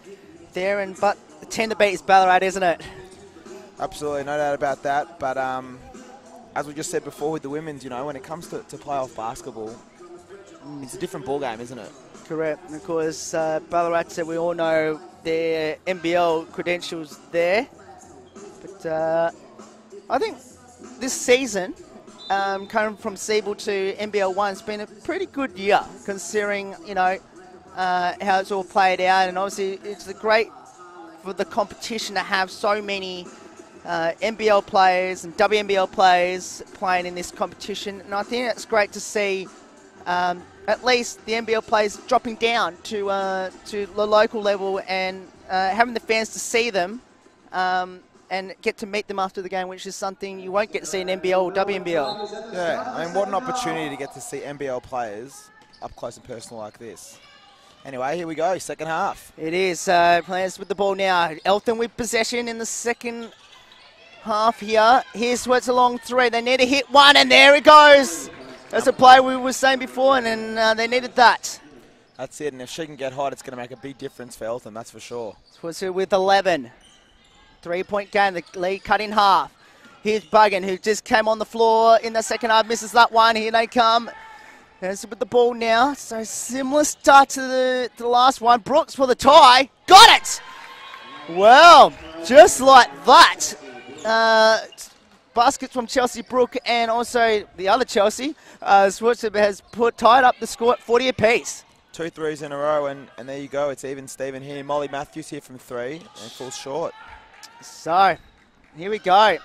there. But the team to beat is Ballarat, isn't it? Absolutely, no doubt about that. But as we just said before with the women's, you know, when it comes to playoff basketball, it's a different ball game, isn't it? Correct, and of course, Ballarat, we all know their NBL credentials there. But I think this season, coming from Seaboard to NBL 1, has been a pretty good year, considering, you know, how it's all played out. And obviously, it's great for the competition to have so many NBL players and WNBL players playing in this competition. And I think it's great to see at least the NBL players dropping down to the local level and having the fans to see them and get to meet them after the game, which is something you won't get to see in NBL or WNBL. Yeah, I mean, what an opportunity to get to see NBL players up close and personal like this. Anyway, here we go, second half. It is. Players with the ball now. Eltham with possession in the second half here. Here's what's a long three. They need to hit one, and there it goes. That's a play we were saying before, and then they needed that. That's it, and if she can get hot, it's going to make a big difference for Eltham, that's for sure. Switzer with 11. 3-point game, the lead cut in half. Here's Buggan, who just came on the floor in the second half, misses that one. Here they come. There's with the ball now. So similar start to the last one. Brooks for the tie. Got it! Well, just like that. Baskets from Chelsea Brook and also the other Chelsea. Switzer has tied up the score at 40 apiece. 2 threes in a row, and there you go. It's even Steven here. Molly Matthews here from 3 and falls short. So, here we go.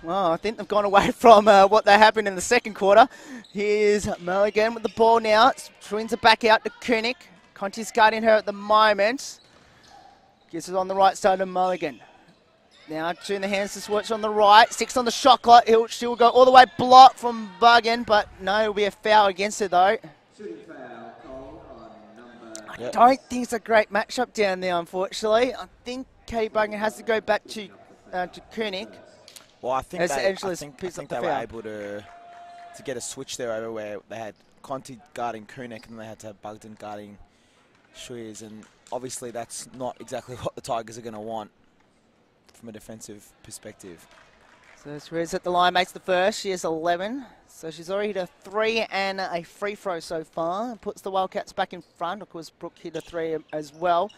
Well, I think they've gone away from what they happened in the second quarter. Here's Mulligan with the ball now. Swings it back out to Koenig. Conti's guarding her at the moment. Gets it on the right side of Mulligan. Now turn the hands to Switch on the right. 6 on the shot clock. She'll go all the way blocked from Buggan, but no, it'll be a foul against her though. I don't think it's a great matchup down there, unfortunately. I think Katie Buggan has to go back to Koenig. Well, I think they were foul. able to get a switch there over where they had Conti guarding Koenig and they had to have Bugden guarding Schweers, and obviously that's not exactly what the Tigers are going to want from a defensive perspective. So Schweers at the line, makes the first. She has 11. So she's already hit a 3 and a free throw so far. Puts the Wildcats back in front. Of course, Brooke hit a 3 as well.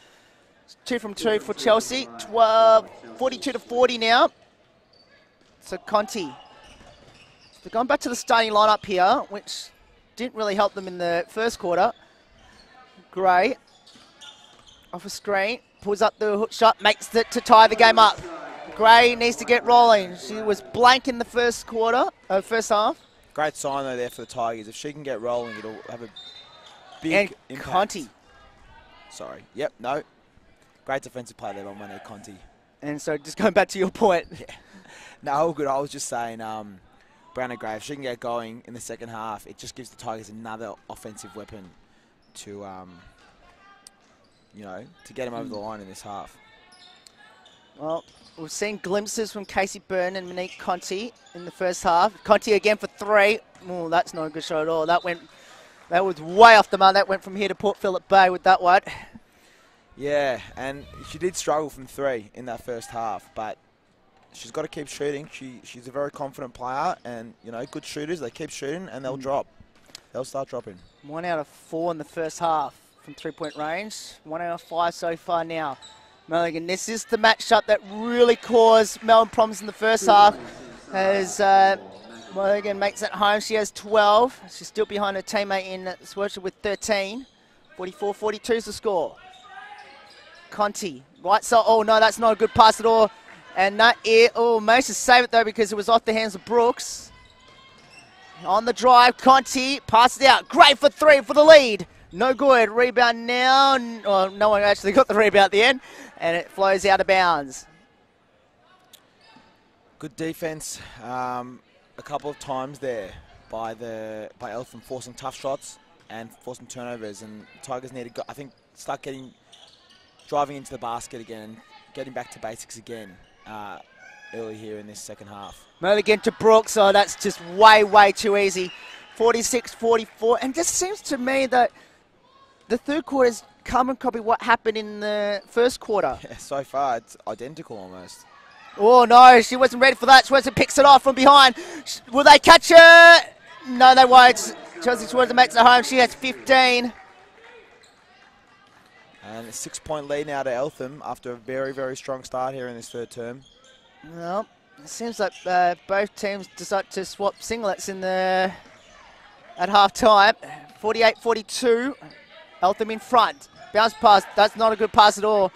2 from 2 for Chelsea. 42 to 40 now. So Conti. They're going back to the starting lineup here, which didn't really help them in the first quarter. Gray. Off a screen. Pulls up the hook shot. Makes it to tie the game up. Gray needs to get rolling. She was blank in the first half. Great sign though there for the Tigers. If she can get rolling, it'll have a big impact. Conti. Sorry. Yep, no. Great defensive play there by Money Conti. And so just going back to your point. Yeah. No, all good. I was just saying, Browner Gray, if she can get going in the second half, it just gives the Tigers another offensive weapon to, to get them over the line in this half. Well, we've seen glimpses from Casey Byrne and Monique Conti in the first half. Conti again for 3. Oh, that's not a good shot at all. That was way off the mark. That went from here to Port Phillip Bay with that one. Yeah, and she did struggle from 3 in that first half, but she's got to keep shooting. She's a very confident player, and, good shooters, they keep shooting and they'll drop. They'll start dropping. 1 out of 4 in the first half from 3-point range. 1 out of 5 so far now. Mulligan, this is the matchup that really caused Melbourne problems in the first half. As Mulligan makes it home, she has 12. She's still behind her teammate in Swercher with 13. 44-42 is the score. Conti, right side. Oh, no, that's not a good pass at all. And that managed to save it, though, because it was off the hands of Brooks. On the drive, Conti passes it out. Great for 3 for the lead. No good. Rebound now. No one actually got the rebound at the end. And it flows out of bounds. Good defense. A couple of times there by Eltham, forcing tough shots and forcing turnovers. And Tigers need to, start driving into the basket again and getting back to basics again early here in this second half. Mulligan to Brooks. Oh, that's just way, way too easy. 46-44. And just seems to me that the third quarter's carbon copy what happened in the first quarter. Yeah, so far it's identical almost. Oh no, she wasn't ready for that. Swerzer picks it off from behind. Will they catch her? No, they won't. Chelsea Swerzer makes it home. She has 15. And a 6-point lead now to Eltham after a very, very strong start here in this third term. Well, it seems like both teams decide to swap singlets at half time. 48-42. Eltham in front. Bounce pass. That's not a good pass at all.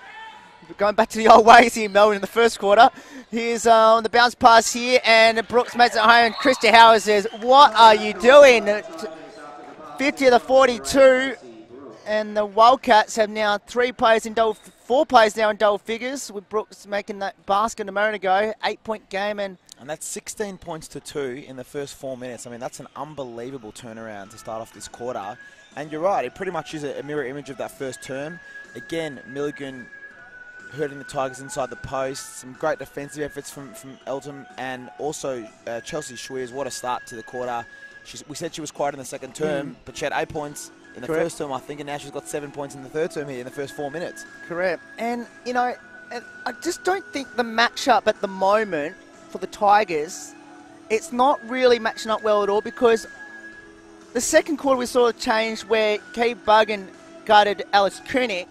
Going back to the old ways here, Melbourne, in the first quarter. Here's on the bounce pass here, and Brooks makes it home. Christy Howard says, "What are you doing?" 50-42, and the Wildcats have now 4 players now in double figures, with Brooks making that basket a moment ago. 8-point game, and And that's 16 points to 2 in the first 4 minutes. I mean, that's an unbelievable turnaround to start off this quarter. And you're right, it pretty much is a mirror image of that first term. Again, Milligan hurting the Tigers inside the post. Some great defensive efforts from Eltham. And also Chelsea Schweers, what a start to the quarter. We said she was quiet in the second term, but she had 8 points in the first term, I think, and now she's got 7 points in the third term here in the first 4 minutes. Correct. And, you know, I just don't think the matchup at the moment for the Tigers, it's not really matching up well at all, because the second quarter we saw a change where Kay Buggan guarded Alice Koenig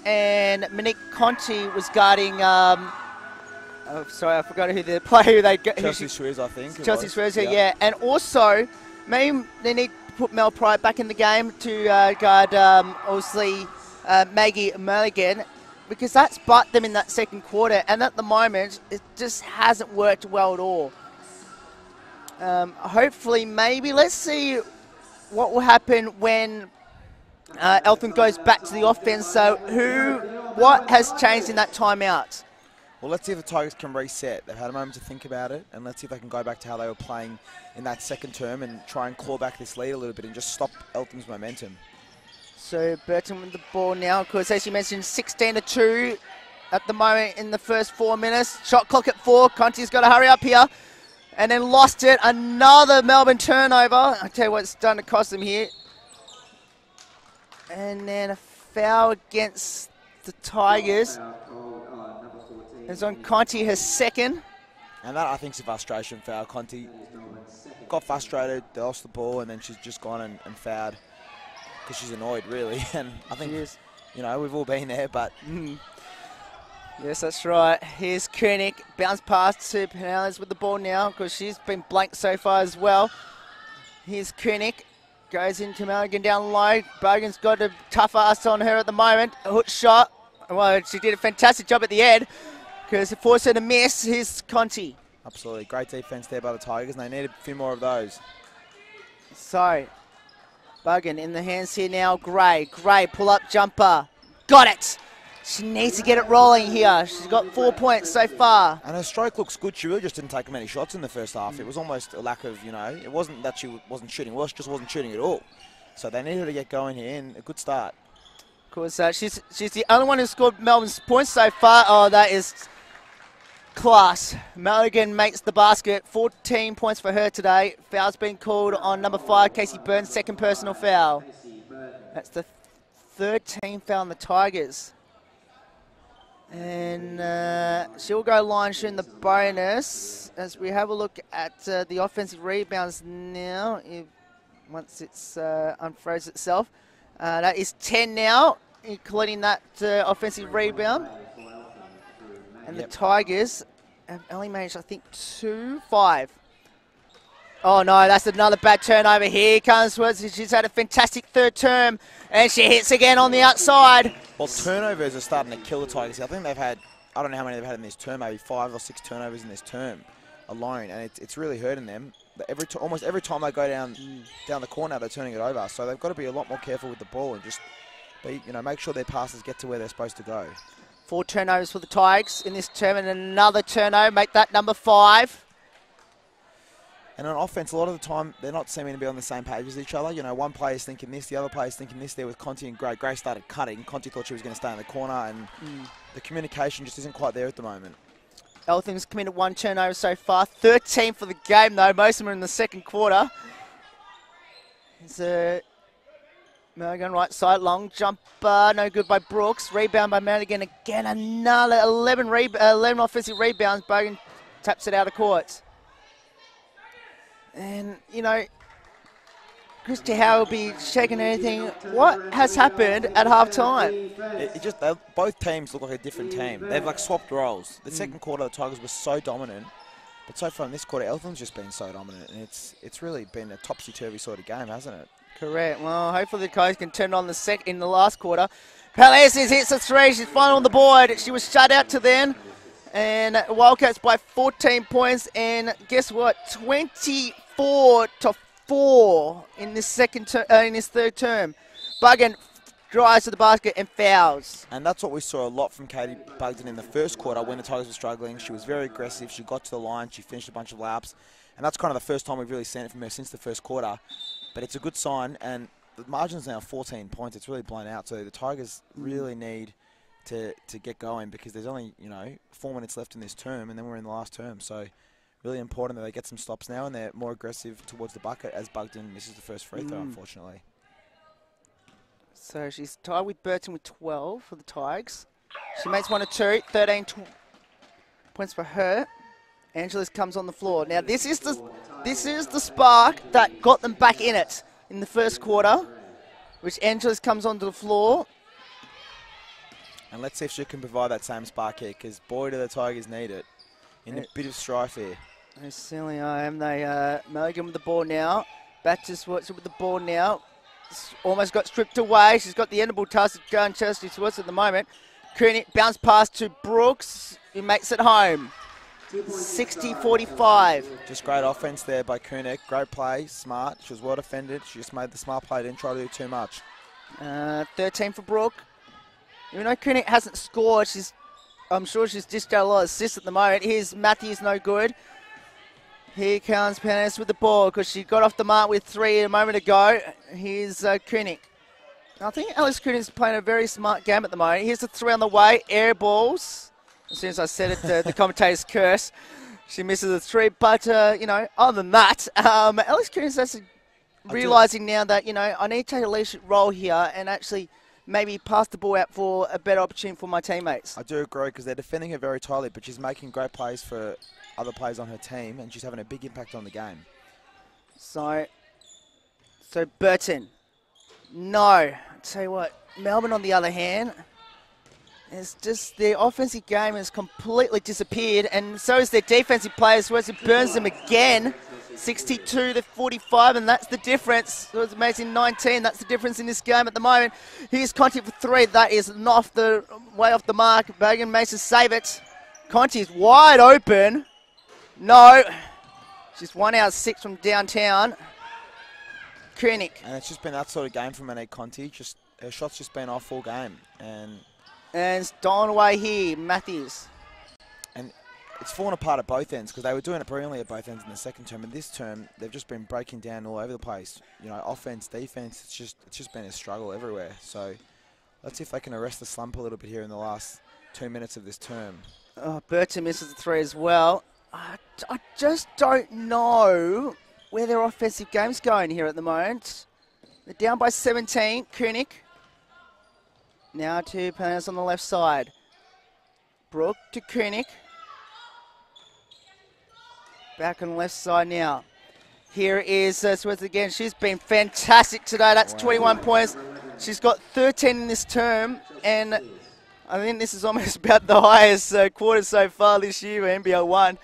and Monique Conti was guarding, sorry, I forgot who the player they got. Chelsea Schweers, I think. Chelsea Schweers, yeah. And also, maybe they need to put Mel Pride back in the game to guard, obviously, Maggie Mulligan, because that's butt them in that second quarter, and at the moment, it just hasn't worked well at all. Hopefully, maybe, let's see what will happen when Eltham goes back to the offense. So what has changed in that timeout? Well, let's see if the Tigers can reset. They've had a moment to think about it, and let's see if they can go back to how they were playing in that second term and try and claw back this lead a little bit and just stop Eltham's momentum. So Burton with the ball now, because as you mentioned, 16-2 at the moment in the first 4 minutes. Shot clock at 4. Conti's got to hurry up here. And then lost it. Another Melbourne turnover. I'll tell you what it's done to cost them here. And then a foul against the Tigers. It's on Conti, her second. And that, I think, is a frustration foul. Conti got frustrated, they lost the ball, and then she's just gone and fouled because she's annoyed, really. And I think, you know, we've all been there, but... Yes, that's right. Here's Koenig. Bounce pass to Pinellas with the ball now, because she's been blank so far as well. Here's Koenig. Goes into Mulligan down low. Bogan's got a tough ass on her at the moment. A hook shot. Well, she did a fantastic job at the end, because it forced her to miss. Here's Conti. Absolutely. Great defence there by the Tigers, and they need a few more of those. So, Bogan in the hands here now. Gray. Gray, pull-up jumper. Got it! She needs to get it rolling here. She's got 4 points so far. And her stroke looks good. She really just didn't take many shots in the first half. It was almost a lack of, you know, it wasn't that she wasn't shooting well, she just wasn't shooting at all. So they needed to get going here, and a good start. Of course, she's the only one who scored Melbourne's points so far. Oh, that is class. Mulligan makes the basket. 14 points for her today. Foul's been called on number 5, Casey Burns, second personal foul. That's the third team foul on the Tigers. And she'll go line shooting the bonus as we have a look at the offensive rebounds now. Once it's unfroze itself. That is 10 now, including that offensive rebound. And the Tigers have only managed, I think, 5. Oh, no, that's another bad turnover. Here comes Woods. She's had a fantastic third term, and she hits again on the outside. Well, turnovers are starting to kill the Tigers. I think they've had, I don't know how many they've had in this term, maybe 5 or 6 turnovers in this term alone, and it's really hurting them. Almost every time they go down the corner, they're turning it over. So they've got to be a lot more careful with the ball and just make sure their passes get to where they're supposed to go. 4 turnovers for the Tigers in this term, and another turnover, make that number 5. And on offense, a lot of the time, they're not seeming to be on the same page as each other. You know, one player's thinking this, the other player's thinking this there with Conti and Gray. Gray started cutting. Conti thought she was going to stay in the corner, and the communication just isn't quite there at the moment. Eltham's committed 1 turnover so far. 13 for the game, though. Most of them are in the second quarter. It's Mulligan right side, long jumper, no good by Brooks. Rebound by Mulligan again. Another 11 offensive rebounds. Bogan taps it out of court. And, you know, Christy Howe will be checking anything. What has happened at half-time? Both teams look like a different team. They've, swapped roles. The second quarter, the Tigers were so dominant. But so far in this quarter, Eltham's just been so dominant. And it's really been a topsy-turvy sort of game, hasn't it? Correct. Well, hopefully the Tigers can turn on in the last quarter. Palacios hits a 3. She's finally on the board. She was shut out to then. And Wildcats by 14 points. And guess what? 24-4 in this third term. Buggan drives to the basket and fouls. And that's what we saw a lot from Katie Bugden in the first quarter when the Tigers were struggling. She was very aggressive. She got to the line. She finished a bunch of laps. And that's kind of the first time we've really seen it from her since the first quarter. But it's a good sign. And the margin's now 14 points. It's really blown out. So the Tigers really need to get going because there's only, 4 minutes left in this term. And then we're in the last term. So really important that they get some stops now and they're more aggressive towards the bucket as Bugden misses the first free throw, unfortunately. So she's tied with Burton with 12 for the Tigers. She makes 1 or 2, 13 points for her. Angeles comes on the floor. Now this is the spark that got them back in it in the first quarter, which Angeles comes onto the floor. And let's see if she can provide that same spark here, because boy do the Tigers need it. In a bit of strife here. They certainly are. They Mulligan with the ball now. Baptist works with the ball now. Almost got stripped away. She's got the endable task to go and Chelsea towards at the moment. Koenig bounce pass to Brooks, who makes it home. 60-45. Just great offense there by Koenig. Great play, smart. She was well defended. She just made the smart play. Didn't try to do too much. 13 for Brooke. Even though Koenig hasn't scored, I'm sure she's dished out a lot of assists at the moment. Here's Matthews, no good. Here comes Panis with the ball because she got off the mark with 3 a moment ago. Here's Koenig. I think Alice Koenig's playing a very smart game at the moment. Here's the 3 on the way, air balls. As soon as I said it, the commentator's curse. She misses the 3. But, other than that, Alice Koenig's actually realising now that, I need to take a leadership role here and actually maybe pass the ball out for a better opportunity for my teammates. I do agree because they're defending her very tightly, but she's making great plays for other players on her team and she's having a big impact on the game. So Burton. No. I tell you what, Melbourne on the other hand, it's just their offensive game has completely disappeared and so is their defensive players. Wesley burns them again. 62-45, and that's the difference. It was amazing 19. That's the difference in this game at the moment. Here's Conti for 3. That is not way off the mark. Bogan makes us save it. Conti's wide open. No. She's 1 out of 6 from downtown. Koenig. And it's just been that sort of game from Monique Conti. Just her shot's just been off all game. And it's stolen away here, Matthews. And it's fallen apart at both ends because they were doing it brilliantly at both ends in the second term. And this term, they've just been breaking down all over the place. Offense, defense, it's just been a struggle everywhere. So let's see if they can arrest the slump a little bit here in the last 2 minutes of this term. Burton misses the 3 as well. I just don't know where their offensive game's going here at the moment. They're down by 17. Koenig. Now to Panas on the left side. Brooke to Koenig. Back on the left side now. Here is Swets again. She's been fantastic today. That's 21 points. She's got 13 in this term. And I think this is almost about the highest quarter so far this year for NBL 1.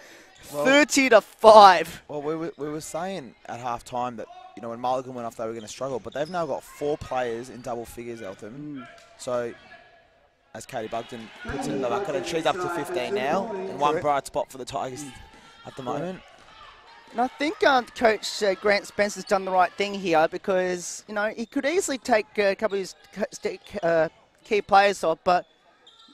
30-5. Well, we were saying at half-time that, when Mulligan went off, they were going to struggle. But they've now got 4 players in double figures, Eltham. So, as Katie Bugden puts it in the bucket, and she's up to 15 now. And one bright spot for the Tigers at the moment. And I think Coach Grant Spencer's done the right thing here because, he could easily take a couple of his key players off, but,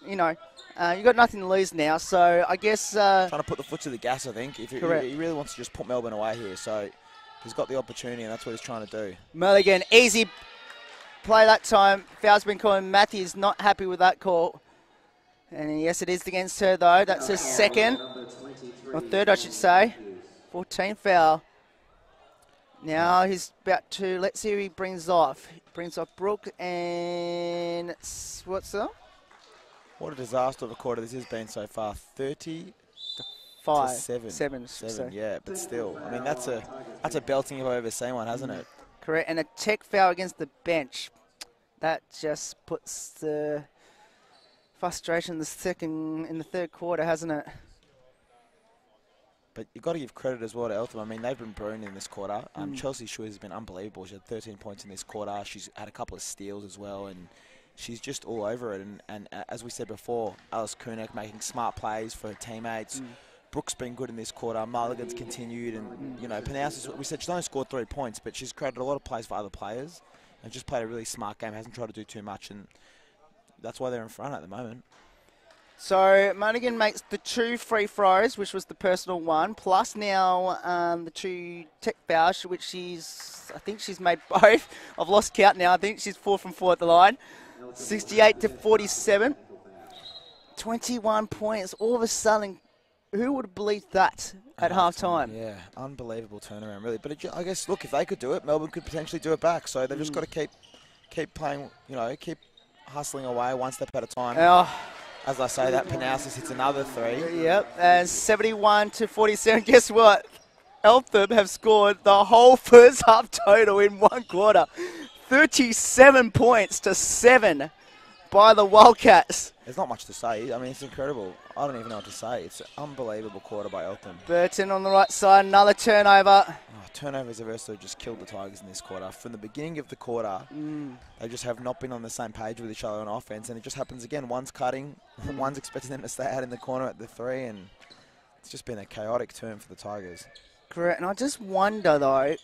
you've got nothing to lose now. So I guess... trying to put the foot to the gas, I think. He really wants to just put Melbourne away here. So he's got the opportunity and that's what he's trying to do. Mulligan, easy play that time. Foul's been called. Matthews not happy with that call. And yes, it is against her, though. That's her second. Or third, I should say. 14 foul. Now he's about to... Let's see who he brings off. He brings off Brooke and... What's that? What a disaster of a quarter this has been so far. 30 to 7. 7, yeah, but still. I mean, that's a belting if I've ever seen one, hasn't it? Correct. And a tech foul against the bench. That just puts the frustration in the third quarter, hasn't it? But you've got to give credit as well to Eltham. I mean, they've been brilliant in this quarter. Chelsea Shui has been unbelievable. She had 13 points in this quarter. She's had a couple of steals as well, and she's just all over it. And as we said before, Alice Koenig making smart plays for her teammates. Brooks been good in this quarter. Mulligan's continued, and Panaus, we said she's only scored 3 points, but she's created a lot of plays for other players. They just played a really smart game, hasn't tried to do too much, and that's why they're in front at the moment. So Monaghan makes the 2 free throws, which was the personal one, plus now the 2 tech fouls, which I think she's made both. I've lost count now. I think she's 4 from 4 at the line. 68-47. 21 points. All of a sudden, who would have believed that at halftime? Yeah, unbelievable turnaround, really. But I guess, look, if they could do it, Melbourne could potentially do it back. So they've just got to keep playing, keep hustling away one step at a time. As I say, that Panousis hits another 3. Yep, and 71-47. Guess what? Eltham have scored the whole first half total in 1 quarter. 37 points to 7 by the Wildcats. There's not much to say. I mean, it's incredible. I don't even know what to say. It's an unbelievable quarter by Eltham. Burton on the right side, another turnover. Turnovers have also just killed the Tigers in this quarter. From the beginning of the quarter, they just have not been on the same page with each other on offense, and it just happens again. One's cutting, one's expecting them to stay out in the corner at the 3, and it's just been a chaotic turn for the Tigers. Correct, and I just wonder though,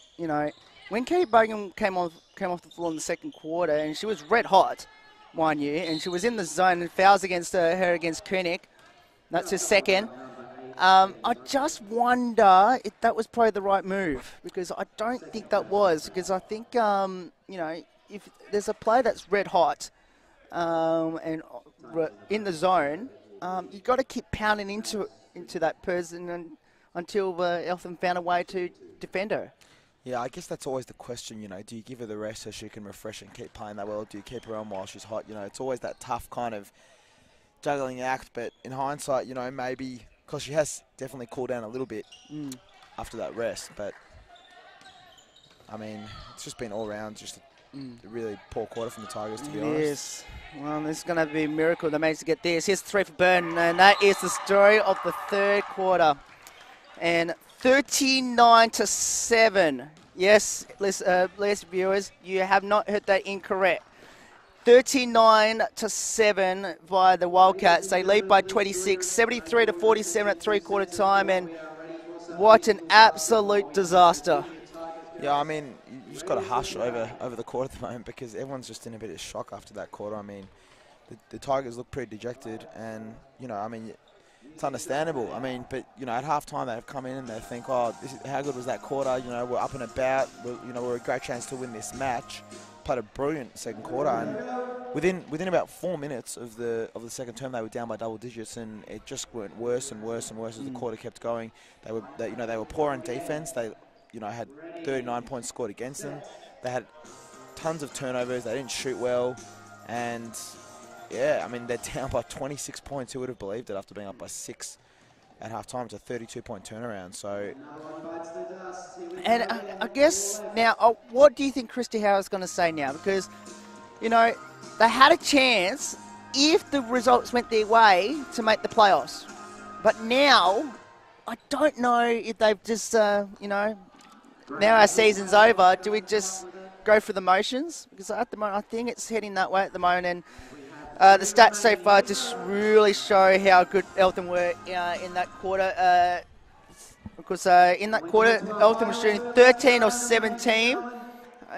when Kate Bogan came off the floor in the second quarter, and she was red hot one year, and she was in the zone, and fouls against her against Koenig. That's her second. I just wonder if that was probably the right move, because I don't think that was, because I think, if there's a player that's red hot and in the zone, you've got to keep pounding into that person until Eltham found a way to defend her. Yeah, I guess that's always the question, do you give her the rest so she can refresh and keep playing that well? Do you keep her on while she's hot? It's always that tough kind of juggling act, but in hindsight, maybe... Because she has definitely cooled down a little bit after that rest. But, I mean, it's just been all round just a really poor quarter from the Tigers, to be honest. Yes. Well, this is going to be a miracle they managed to get this. Here's 3 for Burton, and that is the story of the third quarter. And 39-7. Yes, list viewers, you have not heard that incorrect. 39-7 by the Wildcats. They lead by 26, 73-47 at 3-quarter time, and what an absolute disaster. Yeah, I mean, you just got to hush over the quarter at the moment, because everyone's just in a bit of shock after that quarter. I mean, the Tigers look pretty dejected, and, it's understandable. I mean, but, at halftime they've come in and they think, how good was that quarter? We're up and about. We're a great chance to win this match. Played a brilliant second quarter, and within about 4 minutes of the second term, they were down by double digits, and it just went worse and worse and worse as the quarter kept going. They were poor on defense. They had 39 points scored against them. They had tons of turnovers. They didn't shoot well, and yeah, I mean, they're down by 26 points. Who would have believed it after being up by 6 at halftime? It's a 32-point turnaround. So. And I guess now, what do you think Christy Howard's going to say now? Because, they had a chance if the results went their way to make the playoffs. But now, I don't know if they've just, now our season's over, do we just go for the motions? Because at the moment, I think it's heading that way at the moment. And the stats so far just really show how good Eltham were in that quarter. Because in that quarter, Eltham was shooting 13 of 17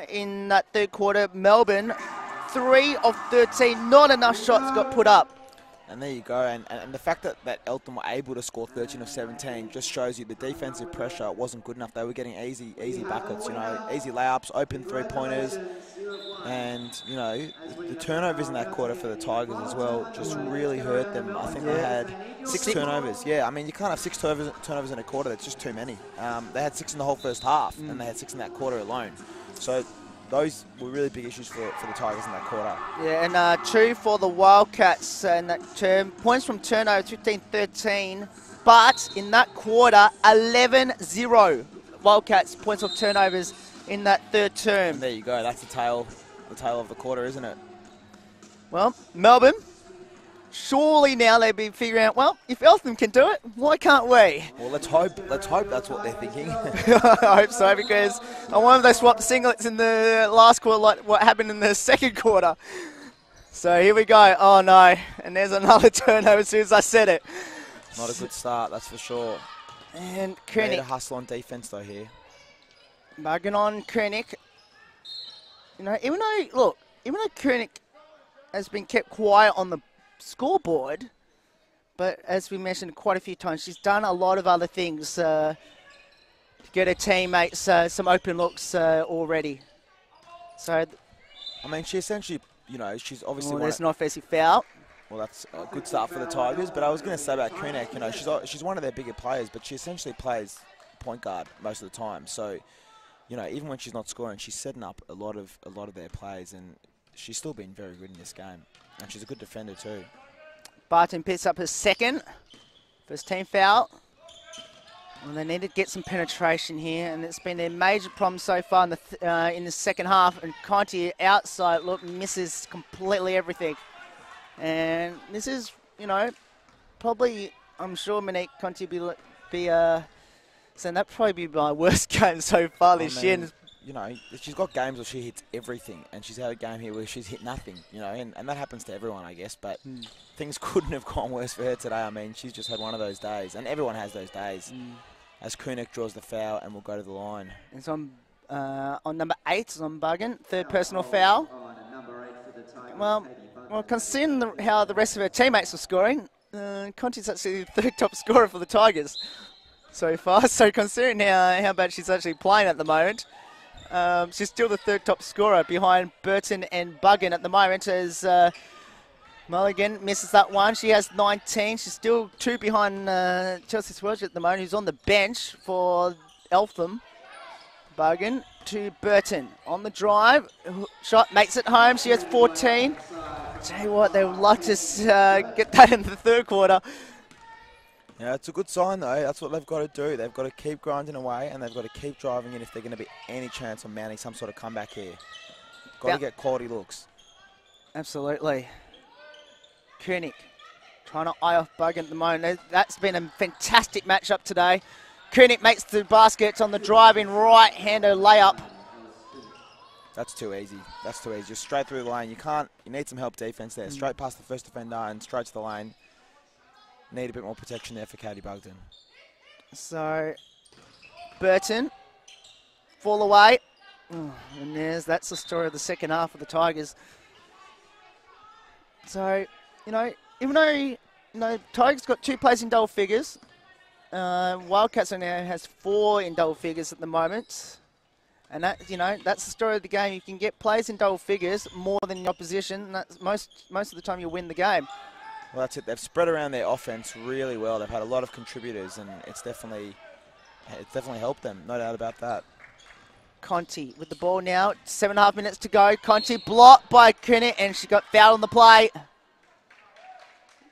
in that third quarter. Melbourne, 3 of 13. Not enough shots got put up. And there you go. And the fact that Eltham were able to score 13 of 17 just shows you the defensive pressure wasn't good enough. They were getting easy buckets, easy layups, open three-pointers. And, the turnovers in that quarter for the Tigers as well just really hurt them. I think they had 6 turnovers. Yeah, I mean, you can't have 6 turnovers in a quarter. That's just too many. They had 6 in the whole first half, and they had 6 in that quarter alone. So those were really big issues for the Tigers in that quarter. Yeah, and 2 for the Wildcats in that term. Points from turnovers, 15-13. But in that quarter, 11-0. Wildcats, points of turnovers in that third term. And there you go. That's the tail of the quarter, isn't it? Well, Melbourne, surely now they'll be figuring out, well, if Eltham can do it, why can't we? Well, let's hope that's what they're thinking. I hope so, because I wonder if they swapped the singlets in the last quarter like what happened in the second quarter. So here we go. Oh, no. And there's another turnover as soon as I said it. Not a good start, that's for sure. And They Koenig. need a hustle on defense, though, here. Bugging on Koenig. you know, even though Koenig has been kept quiet on the scoreboard, but as we mentioned quite a few times, she's done a lot of other things to get her teammates some open looks already. So, I mean, she essentially, you know, she's obviously there's an offensive foul. Well, that's a good start for the Tigers. But I was going to say about Koenig, you know, she's one of their bigger players, but she essentially plays point guard most of the time. So, you know, even when she's not scoring, she's setting up a lot of their plays, and she's still been very good in this game. And she's a good defender too. Barton picks up her second. First team foul. And they need to get some penetration here, and it's been their major problem so far in the second half. And Conti outside look misses completely everything. And this is, you know, probably, I'm sure Monique Conti will be saying that probably be my worst game so far this year. You know, she's got games where she hits everything, and she's had a game here where she's hit nothing, you know, and that happens to everyone, I guess, but things couldn't have gone worse for her today. I mean, she's just had one of those days, and everyone has those days. As Koenig draws the foul and will go to the line. It's on number 8, it's on Buggen, third personal foul. Well, considering how the rest of her teammates are scoring, Conti's actually the third top scorer for the Tigers so far. So considering how bad she's actually playing at the moment, she's still the third top scorer behind Burton and Buggen at the moment as Mulligan misses that one. She has 19. She's still 2 behind Chelsea Swelch at the moment, who's on the bench for Eltham. Buggen to Burton on the drive. Shot makes it home. She has 14. Tell you what, they would like to get that in the third quarter. Yeah, it's a good sign though. That's what they've got to do. They've got to keep grinding away, and they've got to keep driving in if they're going to be any chance of mounting some sort of comeback here. Got to get quality looks. Absolutely. Koenig trying to eye off Buggen at the moment. That's been a fantastic matchup today. Koenig makes the basket on the driving right-hander layup. That's too easy. That's too easy. Just straight through the lane. You need some help defense there. Straight past the first defender and straight to the lane. Need a bit more protection there for Katie Bugden. So, Burton, fall away. And that's the story of the second half of the Tigers. So, you know, even though Tigers got 2 players in double figures, Wildcats now has 4 in double figures at the moment. And that, you know, that's the story of the game. You can get players in double figures more than the opposition. And that's most of the time you win the game. Well, that's it. They've spread around their offense really well. They've had a lot of contributors, and it's definitely helped them. No doubt about that. Conti with the ball now. 7.5 minutes to go. Conti blocked by Koenig, and she got fouled on the play.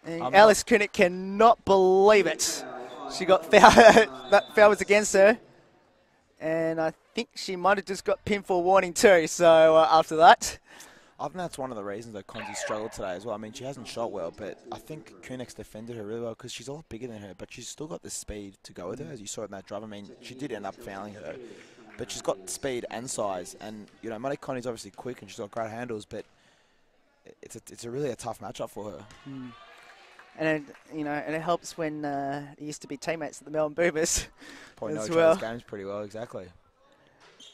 And Alice Koenig cannot believe it. She got fouled. That foul was against her. And I think she might have just got pinned for a warning too, so after that. I think that's one of the reasons that Conti struggled today as well. I mean, she hasn't shot well, but I think Koenig's defended her really well because she's a lot bigger than her, but she's still got the speed to go with her, as you saw in that drive. I mean, she did end up fouling her, but she's got speed and size. And, you know, Monique Conti's obviously quick and she's got great handles, but it's really a tough matchup for her. And it helps when it used to be teammates at the Melbourne Boomers. Probably know each other's games pretty well, exactly.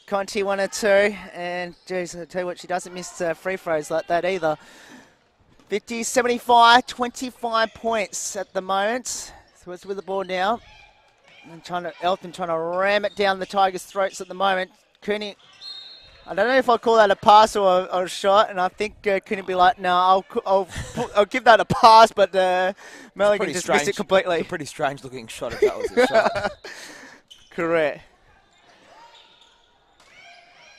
Conti 1 or 2, and geez, I'll tell you what, she doesn't miss free throws like that either. 50-75, 25 points at the moment. So it's with the ball now. And Eltham trying to ram it down the Tigers' throats at the moment. Koenig, I don't know if I'll call that a pass or a shot, and I think Koenig will be like, no, I'll give that a pass, but Mulligan just missed it completely. It's a pretty strange looking shot if that was a shot. Correct.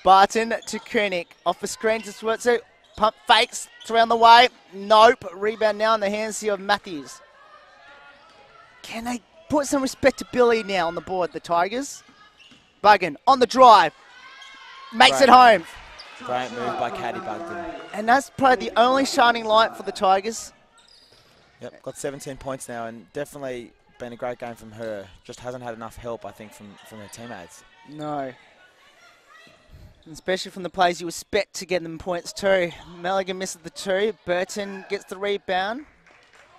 Barton to Koenig. Off the screen to Schwarzer. Pump fakes. Around the way. Nope. Rebound now in the hands here of Matthews. Can they put some respectability now on the board, the Tigers? Buggen on the drive. Makes it home. Great move by Katie Bugden. And that's probably the only shining light for the Tigers. Yep, got 17 points now, and definitely been a great game from her. Just hasn't had enough help, I think, from her teammates. No. Especially from the players you expect to get them points too. Mulligan misses the 2. Burton gets the rebound.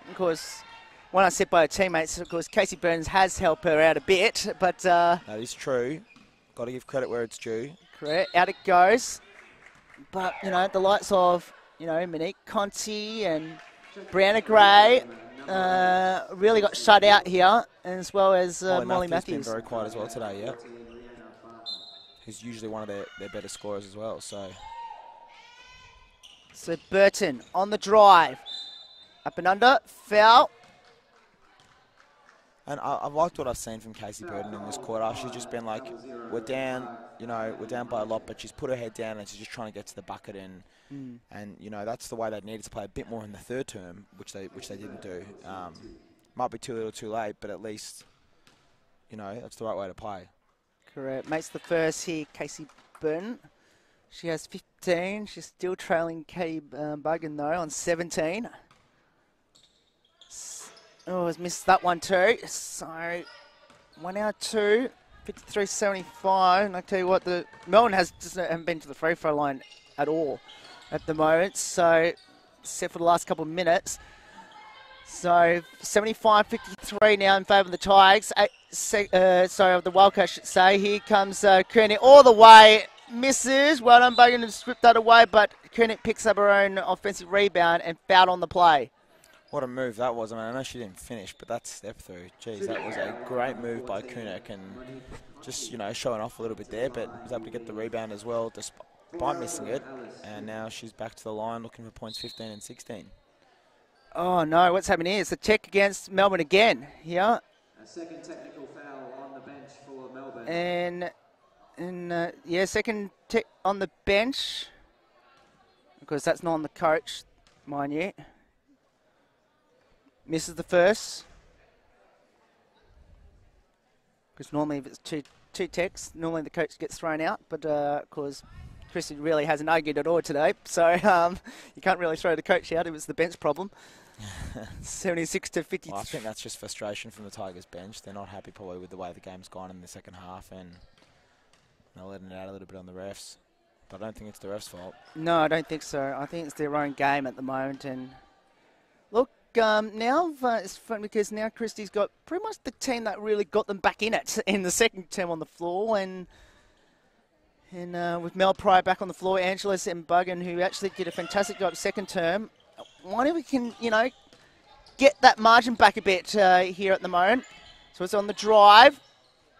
Of course, when I said by her teammates, of course, Casey Burns has helped her out a bit. But that is true. Got to give credit where it's due. Correct. Out it goes. But, you know, the likes of, you know, Monique Conti and Brianna Gray really got shut out here, as well as Molly Matthews. Been very quiet as well today, yeah. Who's usually one of their better scorers as well, so. So Burton on the drive. Up and under, foul. And I've liked what I've seen from Casey Burton in this quarter. She's just been like, we're down, you know, we're down by a lot, but she's put her head down and she's just trying to get to the bucket. And you know, that's the way they needed to play a bit more in the third term, which they didn't do. Might be too little, too late, but at least, you know, that's the right way to play. Correct. Makes the first here, Casey Burton. She has 15. She's still trailing Katie Buggan, though, on 17. Oh, has missed that one too. So, 1 out 2, 53.75. And I tell you what, the Melbourne haven't been to the free throw line at all at the moment. So, except for the last couple of minutes. So, 75-53 now in favour of the Tigers. Sorry, of the Wildcats, I should say. Here comes Koenig all the way. Misses. Well done, Buggan, to strip that away. But Koenig picks up her own offensive rebound and fouled on the play. What a move that was. I mean, I know she didn't finish, but that step through, geez, that was a great move by Koenig, and just, you know, showing off a little bit there, but was able to get the rebound as well despite missing it. And now she's back to the line looking for points 15 and 16. Oh, no, what's happening here? It's a check against Melbourne again here. A second technical foul on the bench for Melbourne. And yeah, second on the bench, because that's not on the coach, mind you. Misses the first. Because normally if it's two techs, normally the coach gets thrown out. But of course, Christy really hasn't argued at all today. So you can't really throw the coach out if it's the bench problem. 76-53. Well, I think that's just frustration from the Tigers bench. They're not happy probably with the way the game's gone in the second half. And they're letting it out a little bit on the refs. But I don't think it's the refs' fault. No, I don't think so. I think it's their own game at the moment. And look, now it's fun because now Christie's got pretty much the team that really got them back in it in the second term on the floor, and with Mel Pryor back on the floor, Angeles and Buggan, who actually did a fantastic job second term. Wonder if we can, you know, get that margin back a bit here at the moment. So it's on the drive.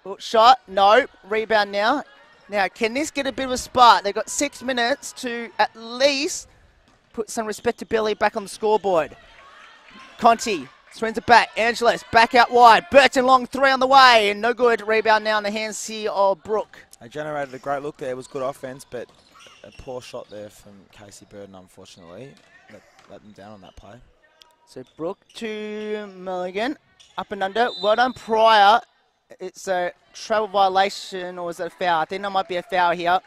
Oh, shot, no, rebound now. Now, can this get a bit of a spark? They've got 6 minutes to at least put some respectability back on the scoreboard. Conti swings it back. Angeles back out wide. Burton long three on the way. And no good. Rebound now in the hands here of Brooke. They generated a great look there. It was good offense, but a poor shot there from Casey Burton, unfortunately. Let them down on that play. So Brooke to Mulligan. Up and under. Well done, Pryor. It's a travel violation, or is it a foul? I think that might be a foul here.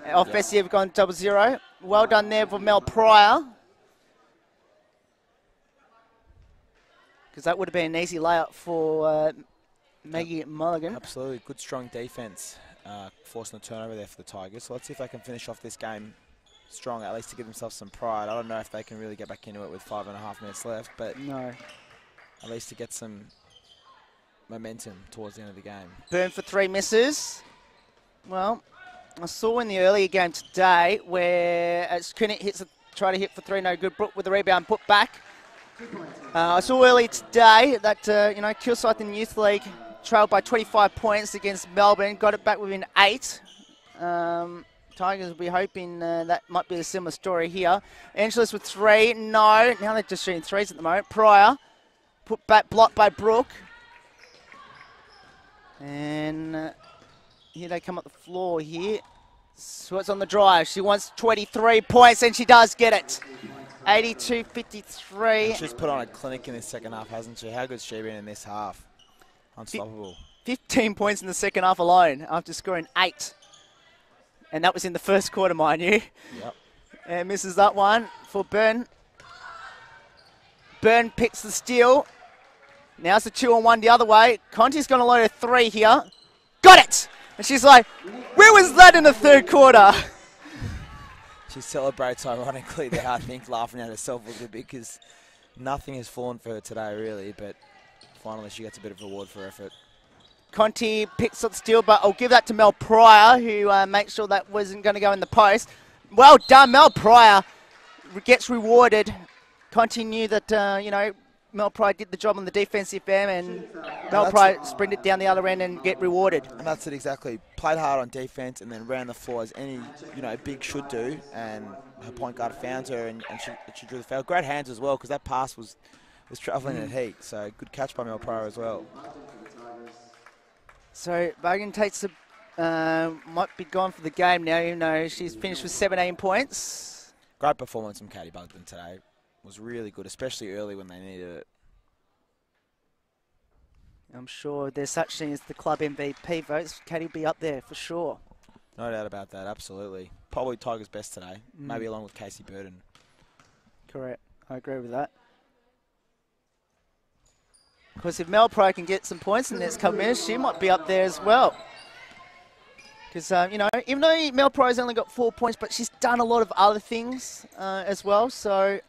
Offensive gone 0-0. Well done there for Mel Pryor. Because that would have been an easy layup for Maggie Mulligan. Absolutely. Good, strong defense, forcing the turnover there for the Tigers. So let's see if they can finish off this game strong, at least to give themselves some pride. I don't know if they can really get back into it with 5.5 minutes left, but no, at least to get some momentum towards the end of the game. Burn for 3 misses. Well, I saw in the earlier game today where as Koenig try to hit for 3, no good. Brooke with the rebound, put back. I saw earlier today that, you know, Kilsyth in the Youth League trailed by 25 points against Melbourne, got it back within 8. Tigers will be hoping that might be a similar story here. Angeles with 3, no. Now they're just shooting 3s at the moment. Pryor, put back, blocked by Brooke. And here they come up the floor here. So it's on the drive. She wants 23 points, and she does get it. 82-53. She's put on a clinic in this second half, hasn't she? How good's she been in this half? Unstoppable. 15 points in the second half alone after scoring 8. And that was in the first quarter, mind you. Yep. And misses that one for Byrne. Byrne picks the steal. Now it's a 2-on-1 the other way. Conti's going to load a 3 here. Got it! And she's like, where was that in the third quarter? She celebrates ironically there, I think, laughing at herself a little bit because nothing has fallen for her today, really. But finally she gets a bit of reward for effort. Conti picks up the steal, but I'll give that to Mel Pryor, who makes sure that wasn't going to go in the post. Well done, Mel Pryor gets rewarded. Conti knew that, you know, Mel Pryor did the job on the defensive end, and Mel Pryor sprinted down the other end and get rewarded. And that's it exactly. Played hard on defense and then ran the floor as any, you know, big should do. And her point guard found her and she drew the foul. Great hands as well, because that pass was travelling at heat. So good catch by Mel Pryor as well. So Bogan takes the, might be gone for the game now, even though she's finished with 17 points. Great performance from Katie Bugden today. Was really good, especially early when they needed it. I'm sure there's such thing as the club MVP votes. Katie will be up there for sure. No doubt about that, absolutely. Probably Tigers' best today, maybe along with Casey Burton. Correct, I agree with that. Because if Mel Pryor can get some points in the next couple minutes, she might be up there as well. Because, you know, even though Mel Pryor's only got 4 points, but she's done a lot of other things as well. So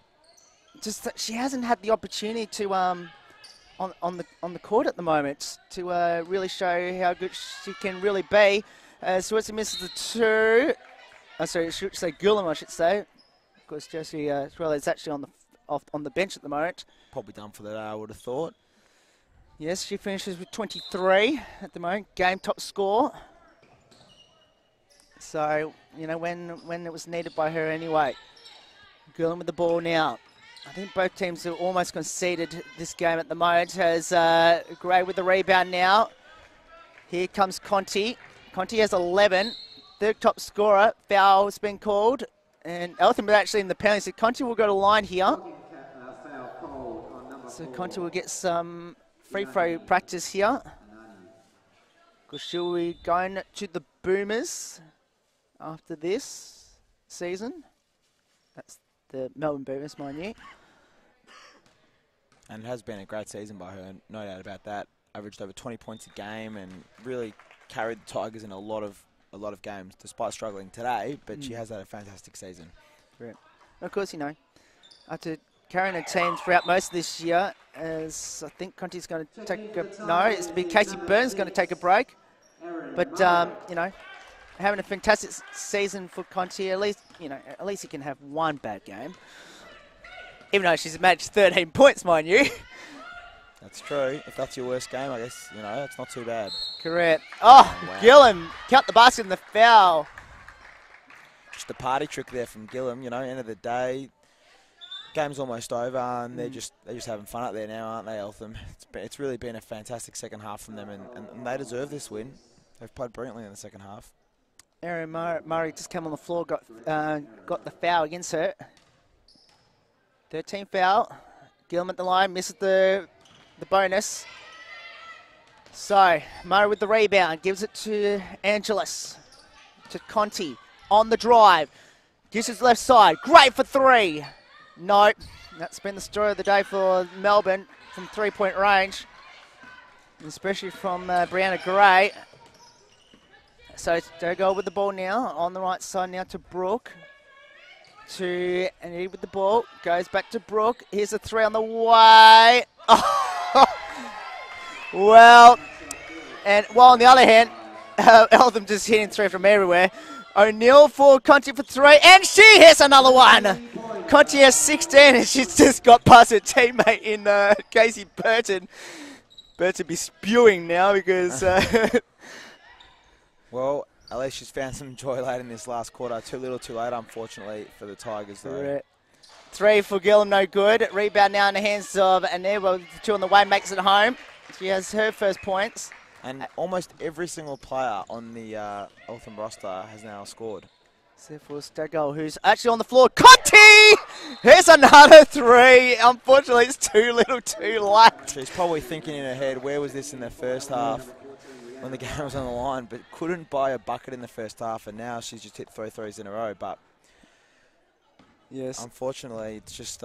just that she hasn't had the opportunity to on the court at the moment to really show how good she can really be. Switzer misses the two. Sorry, I should say Gulam, I should say. Of course, Josie well is actually on the bench at the moment. Probably done for the day, I would have thought. Yes, she finishes with 23 at the moment, game top score. So, you know, when it was needed by her anyway. Gulam with the ball now. I think both teams have almost conceded this game at the moment. As Gray with the rebound now. Here comes Conti. Conti has 11. Third top scorer. Foul has been called. And Eltham is actually in the penalty. So Conti will go to line here. So Conti will get some free throw practice here. Because she'll be going to the Boomers after this season. That's the Melbourne Boomers, mind you. And it has been a great season by her, no doubt about that. Averaged over 20 points a game and really carried the Tigers in a lot of games, despite struggling today. But she has had a fantastic season. Right. Of course, you know, after carrying a team throughout most of this year, as I think Conti's going to take it's to be Casey Burns going to take a break. But you know, having a fantastic season for Conti, at least he can have one bad game. Even though she's managed 13 points, mind you. That's true. If that's your worst game, I guess, you know, it's not too bad. Correct. Oh, wow. Gillam, count the basket and the foul. Just a party trick there from Gillam, you know, end of the day. Game's almost over and they're just having fun up there now, aren't they, Eltham? It's really been a fantastic second half from them and they deserve this win. They've played brilliantly in the second half. Erin Murray just came on the floor, got the foul against her. 13 foul. Gillam at the line, misses the bonus. So, Murray with the rebound, gives it to Angelis. To Conti, on the drive. Gives his left side, great for three. No, that's been the story of the day for Melbourne from three-point range. Especially from Brianna Gray. So, Dogo with the ball now, on the right side now to Brooke. To Andy with the ball, goes back to Brooke. Here's a three on the way. Oh. Well, on the other hand, Eltham just hitting three from everywhere. O'Neill for Conti for three, and she hits another one. Conti has 16, and she's just got past her teammate in Casey Burton. Burton be spewing now because... Well, at least she's found some joy late in this last quarter. Too little, too late, unfortunately, for the Tigers, though. Correct. Three for Gillam, no good. Rebound now in the hands of Aneva. Two on the way, makes it home. She has her first points. And almost every single player on the Eltham roster has now scored. Except for Stegall, who's actually on the floor. Conti! Here's another three. Unfortunately, it's too little, too late. She's probably thinking in her head, where was this in the first half? When the game was on the line, but couldn't buy a bucket in the first half, and now she's just hit 3 threes in a row. But yes, unfortunately, it's just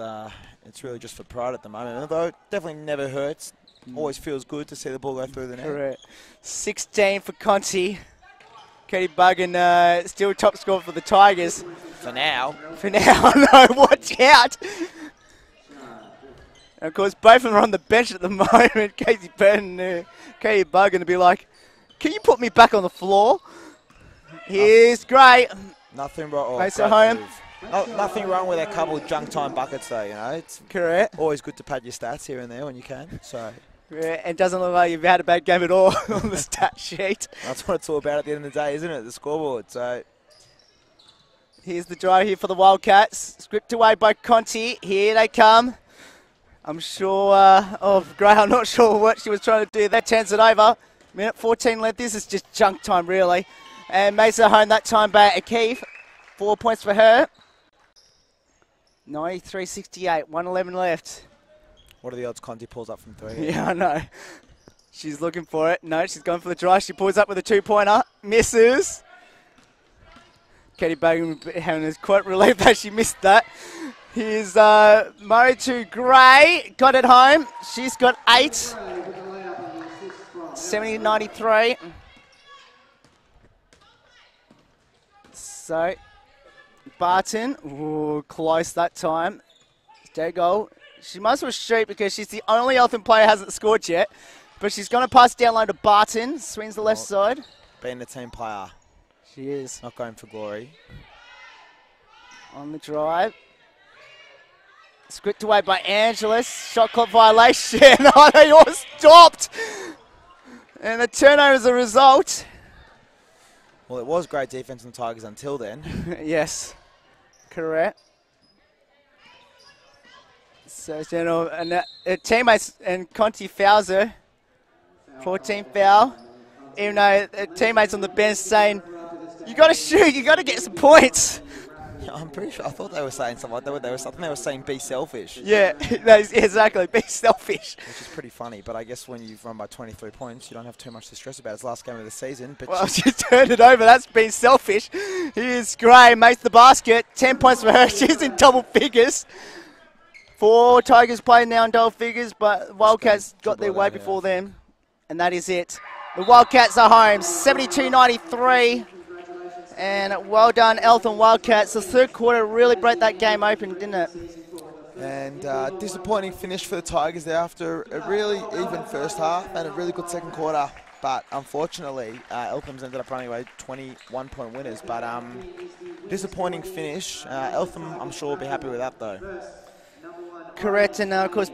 it's really just for pride at the moment. Although it definitely never hurts. Always feels good to see the ball go through the net. Correct. 16 for Conti. Katie Buggan still top scorer for the Tigers. For now. For now, no, watch out. And of course, both of them are on the bench at the moment. Casey Burton and Katie Buggan to be like, can you put me back on the floor? Here's Gray. Nothing wrong. Oh, Makes it great home. move. Nothing wrong with a couple of junk time buckets, though. You know, it's Correct. always good to pad your stats here and there when you can. So Yeah, it doesn't look like you've had a bad game at all on the stat sheet. that's what it's all about at the end of the day, isn't it? The scoreboard. So Here's the drive here for the Wildcats. Script away by Conti. Here they come. I'm sure of Gray. I'm not sure what she was trying to do there. Turns it over. Minute 14 left. This is just junk time, really. And makes it home that time by Akeef. 4 points for her. 93-68. 1:11 left. what are the odds Conti pulls up from 3? Yeah, I know. She's looking for it. No, she's going for the drive. She pulls up with a 2-pointer. Misses. Katie Bogan having quite relieved that she missed that. Here's Murray to Gray. Got it home. She's got 8. 70-93. So, Barton. Ooh, close that time. Dead goal. She must well shoot because she's the only Eltham player who hasn't scored yet. But she's going to pass down low to Barton. Swings the left side. Being a team player. She is. Not going for glory. On the drive. Script away by Angeles. Shot clock violation. Oh, they all stopped. And the turnover is a result. Well, it was great defense on the Tigers until then. Yes. Correct. So, and teammates and Conti fouls her. 14 foul. Even though teammates on the bench saying, you got to shoot, you got to get some points. I'm pretty sure. I thought they were saying something like that. I think they were saying be selfish. Yeah, exactly. Be selfish. Which is pretty funny. But I guess when you've run by 23 points, you don't have too much to stress about. It's the last game of the season. But Well, she turned it over. That's being selfish. Here's Gray, makes the basket. 10 points for her. She's in double figures. 4 Tigers playing now in double figures, but Wildcats got their way before them. And that is it. The Wildcats are home, 72-93. And well done, Eltham Wildcats. The third quarter really broke that game open, didn't it? And disappointing finish for the Tigers there after a really even first half and a really good second quarter. But unfortunately, Eltham's ended up running away 21-point winners. But disappointing finish. Eltham, I'm sure, will be happy with that, though. Correct, and of course,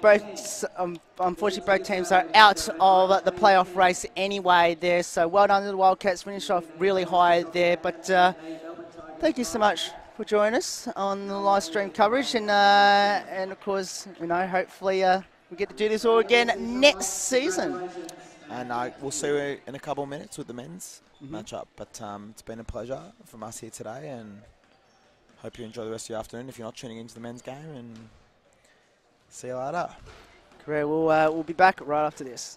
unfortunately, both teams are out of the playoff race anyway there. So well done to the Wildcats, finished off really high there. But thank you so much for joining us on the live stream coverage, and of course, hopefully we get to do this all again next season. And we'll see you in a couple of minutes with the men's matchup. But it's been a pleasure from us here today, and hope you enjoy the rest of your afternoon if you're not tuning into the men's game. And see you later. Great. We'll be back right after this.